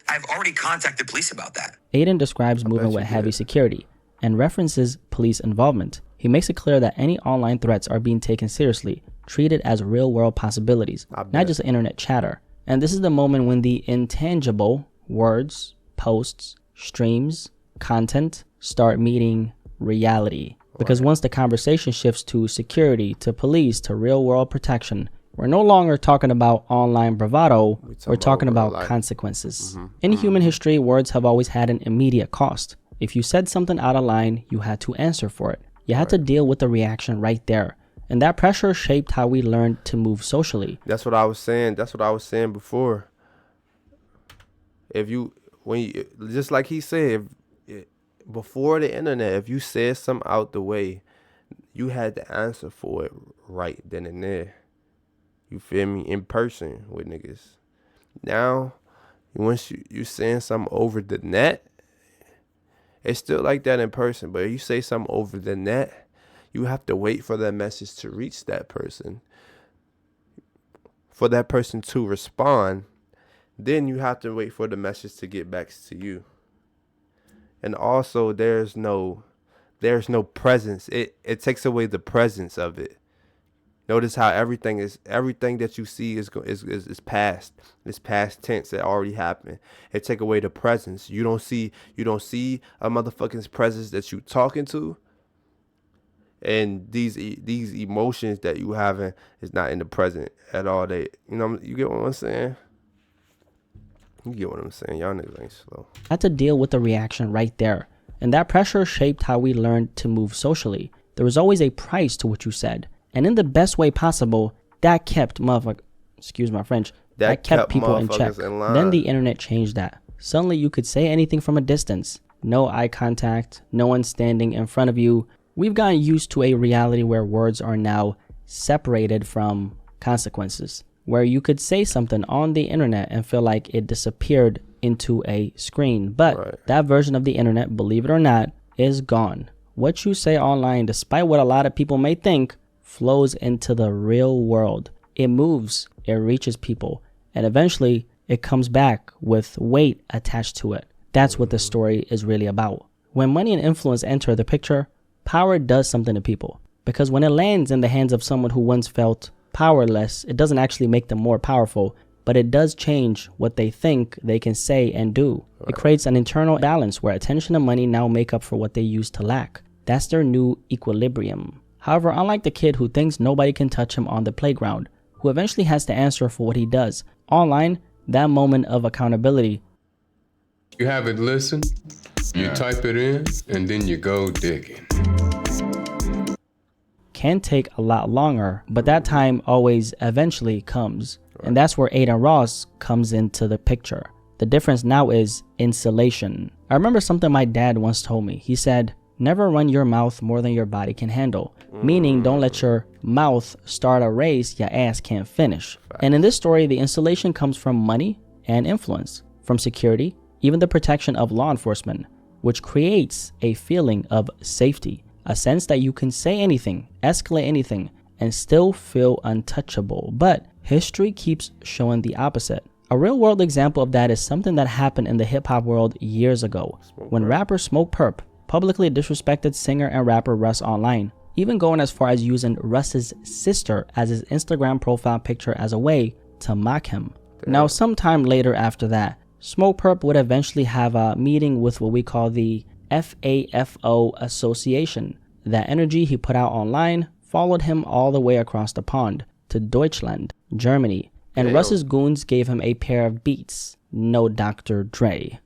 S6: I've already contacted police about that.
S5: Adin describes moving with heavy security and references police involvement. He makes it clear that any online threats are being taken seriously, treated as real-world possibilities, not just internet chatter. And this is the moment when the intangible words, posts, streams, content start meeting reality. Because once the conversation shifts to security, to police, to real-world protection, we're no longer talking about online bravado, we're talking about consequences. In human history, words have always had an immediate cost. If you said something out of line, you had to answer for it. You had to deal with the reaction right there. And that pressure shaped how we learned to move socially.
S1: That's what I was saying. That's what I was saying before. Just like he said, before the internet, if you said something out the way, you had to answer for it right then and there. You feel me? In person with niggas. Now, once you saying something over the net, it's still like that in person. But if you say something over the net, You have to wait for that message to reach that person, for that person to respond. Then you have to wait for the message to get back to you. And also there's no presence. It takes away the presence of it. Notice how everything that you see is past. It's past tense. It already happened. It take away the presence. You don't see a motherfucking presence that you talking to. And these emotions that you having is not in the present at all. You get what I'm saying? You get what I'm saying? Y'all niggas ain't slow.
S5: I had to deal with the reaction right there. And that pressure shaped how we learned to move socially. There was always a price to what you said. And in the best way possible, that kept excuse my French, that kept people in check. Then the internet changed that. Suddenly you could say anything from a distance. No eye contact, no one standing in front of you. We've gotten used to a reality where words are now separated from consequences, where you could say something on the internet and feel like it disappeared into a screen. But that version of the internet, believe it or not, is gone. What you say online, despite what a lot of people may think, flows into the real world. It moves, it reaches people, and eventually it comes back with weight attached to it. That's what the story is really about. When money and influence enter the picture, power does something to people. Because when it lands in the hands of someone who once felt powerless, it doesn't actually make them more powerful, but it does change what they think they can say and do. It creates an internal balance where attention and money now make up for what they used to lack. That's their new equilibrium. However, unlike the kid who thinks nobody can touch him on the playground, who eventually has to answer for what he does, online, that moment of accountability.
S10: You have it listen, you type it in, and then you go digging.
S5: Can take a lot longer, but that time always eventually comes. And that's where Aiden Ross comes into the picture. The difference now is insulation. I remember something my dad once told me. He said, never run your mouth more than your body can handle. Meaning, don't let your mouth start a race your ass can't finish. And in this story, the insulation comes from money and influence, from security, even the protection of law enforcement, which creates a feeling of safety, a sense that you can say anything, escalate anything, and still feel untouchable. But history keeps showing the opposite. A real world example of that is something that happened in the hip hop world years ago, when rapper Smoke Perp publicly disrespected singer and rapper Russ online, even going as far as using Russ's sister as his Instagram profile picture as a way to mock him. Now, sometime later after that, Smoke Perp would eventually have a meeting with what we call the FAFO Association. That energy he put out online followed him all the way across the pond to Deutschland, Germany, and Russ's goons gave him a pair of Beats, no Dr. Dre.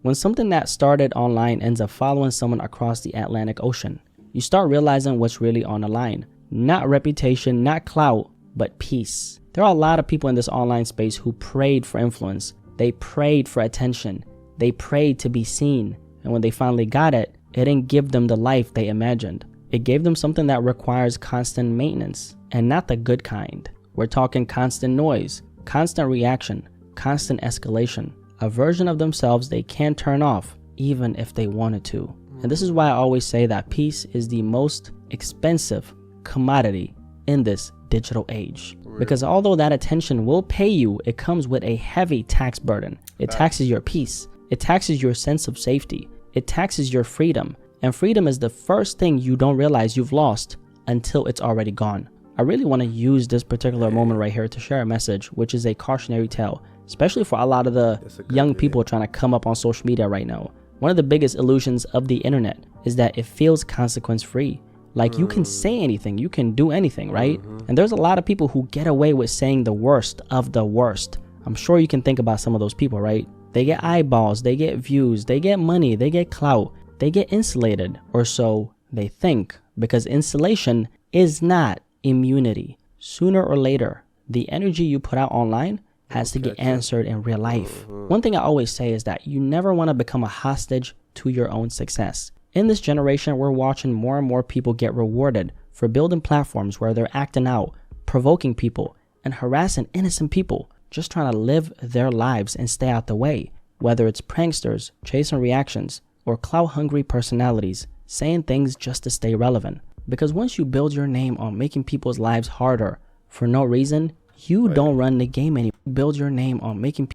S5: When something that started online ends up following someone across the Atlantic Ocean, you start realizing what's really on the line. Not reputation, not clout, but peace. There are a lot of people in this online space who prayed for influence. They prayed for attention. They prayed to be seen. And when they finally got it, it didn't give them the life they imagined. It gave them something that requires constant maintenance, and not the good kind. We're talking constant noise, constant reaction, constant escalation. A version of themselves they can't turn off, even if they wanted to. And this is why I always say that peace is the most expensive commodity in this digital age. Because although that attention will pay you, it comes with a heavy tax burden. It taxes your peace. It taxes your sense of safety. It taxes your freedom. And freedom is the first thing you don't realize you've lost until it's already gone. I really want to use this particular moment right here to share a message, which is a cautionary tale, especially for a lot of the young people trying to come up on social media right now. One of the biggest illusions of the internet is that it feels consequence free. Like you can say anything, you can do anything, right? And there's a lot of people who get away with saying the worst of the worst. I'm sure you can think about some of those people, right? They get eyeballs, they get views, they get money, they get clout, they get insulated, or so they think, because insulation is not immunity. Sooner or later, the energy you put out online has to get answered in real life. One thing I always say is that you never want to become a hostage to your own success. In this generation, we're watching more and more people get rewarded for building platforms where they're acting out, provoking people, and harassing innocent people, just trying to live their lives and stay out the way. Whether it's pranksters, chasing reactions, or clout-hungry personalities, saying things just to stay relevant. Because once you build your name on making people's lives harder for no reason, you don't run the game anymore. Build your name on making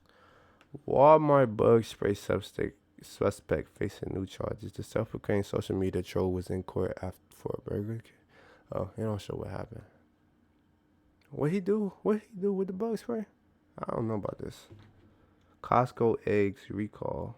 S1: Walmart bug spray suspect facing new charges. The self-proclaimed social media troll was in court for a burger. Oh, they don't show what happened. What he do? What he do with the bug spray? I don't know about this. Costco eggs recall.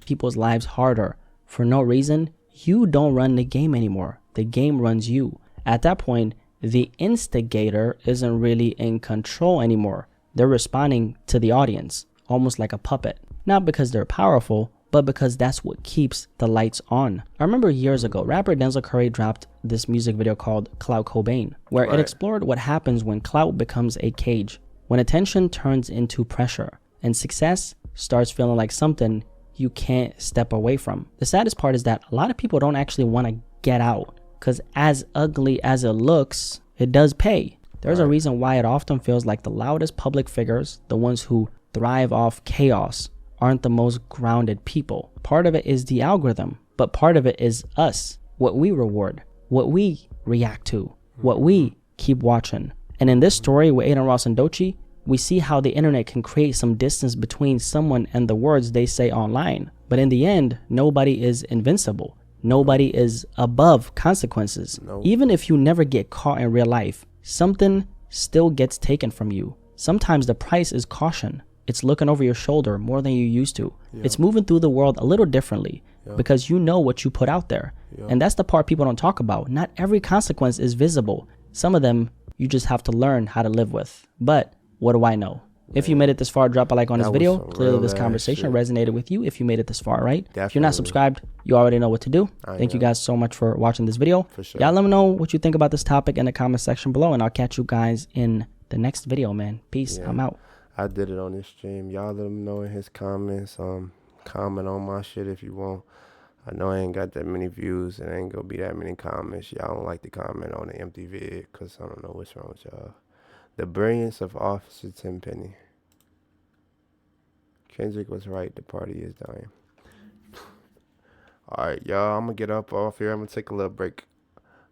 S5: People's lives harder for no reason. You don't run the game anymore. The game runs you. At that point, the instigator isn't really in control anymore. They're responding to the audience, almost like a puppet. Not because they're powerful, but because that's what keeps the lights on. I remember years ago, rapper Denzel Curry dropped this music video called Clout Cobain, where it explored what happens when clout becomes a cage, when attention turns into pressure, and success starts feeling like something you can't step away from. The saddest part is that a lot of people don't actually want to get out, because as ugly as it looks, it does pay. There's a reason why it often feels like the loudest public figures, the ones who thrive off chaos, aren't the most grounded people. Part of it is the algorithm, but part of it is us, what we reward, what we react to, what we keep watching. And in this story with Aiden Ross and Doechii, we see how the internet can create some distance between someone and the words they say online. But in the end, nobody is invincible. Nobody is above consequences. Even if you never get caught in real life, something still gets taken from you. Sometimes the price is caution. It's looking over your shoulder more than you used to. It's moving through the world a little differently because you know what you put out there. And that's the part people don't talk about. Not every consequence is visible. Some of them you just have to learn how to live with. But what do I know? If you made it this far, drop a like on this video. Clearly this conversation resonated with you if you made it this far, right? If you're not subscribed, you already know what to do. Thank you guys so much for watching this video. Y'all let me know what you think about this topic in the comment section below, and I'll catch you guys in the next video, man. Peace. I'm out.
S1: I did it on this stream. Y'all let him know in his comments. Comment on my shit if you want. I know I ain't got that many views and ain't gonna be that many comments. Y'all don't like to comment on the empty vid because I don't know what's wrong with y'all. The brilliance of Officer Tenpenny. Kendrick was right. The party is dying. Alright, y'all. I'm gonna get up off here. I'm gonna take a little break.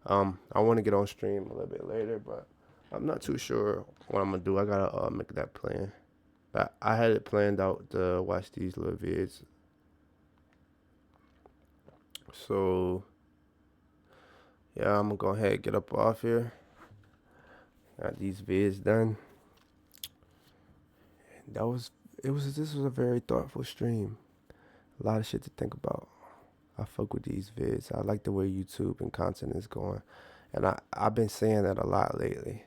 S1: I want to get on stream a little bit later, but I'm not too sure what I'm gonna do. I gotta make that plan. But I had it planned out to watch these little vids. So yeah, I'm gonna go ahead and get up off here. Got these vids done. This was a very thoughtful stream. A lot of shit to think about. I fuck with these vids. I like the way YouTube and content is going. And I've been saying that a lot lately.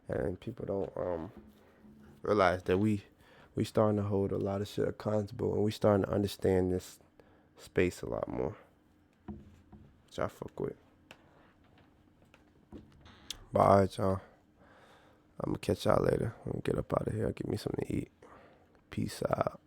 S1: And people don't realize that we starting to hold a lot of shit accountable, and we starting to understand this space a lot more. Which I fuck with. But alright, y'all. I'm gonna catch y'all later. I'm gonna get up out of here. Give me something to eat. Peace out.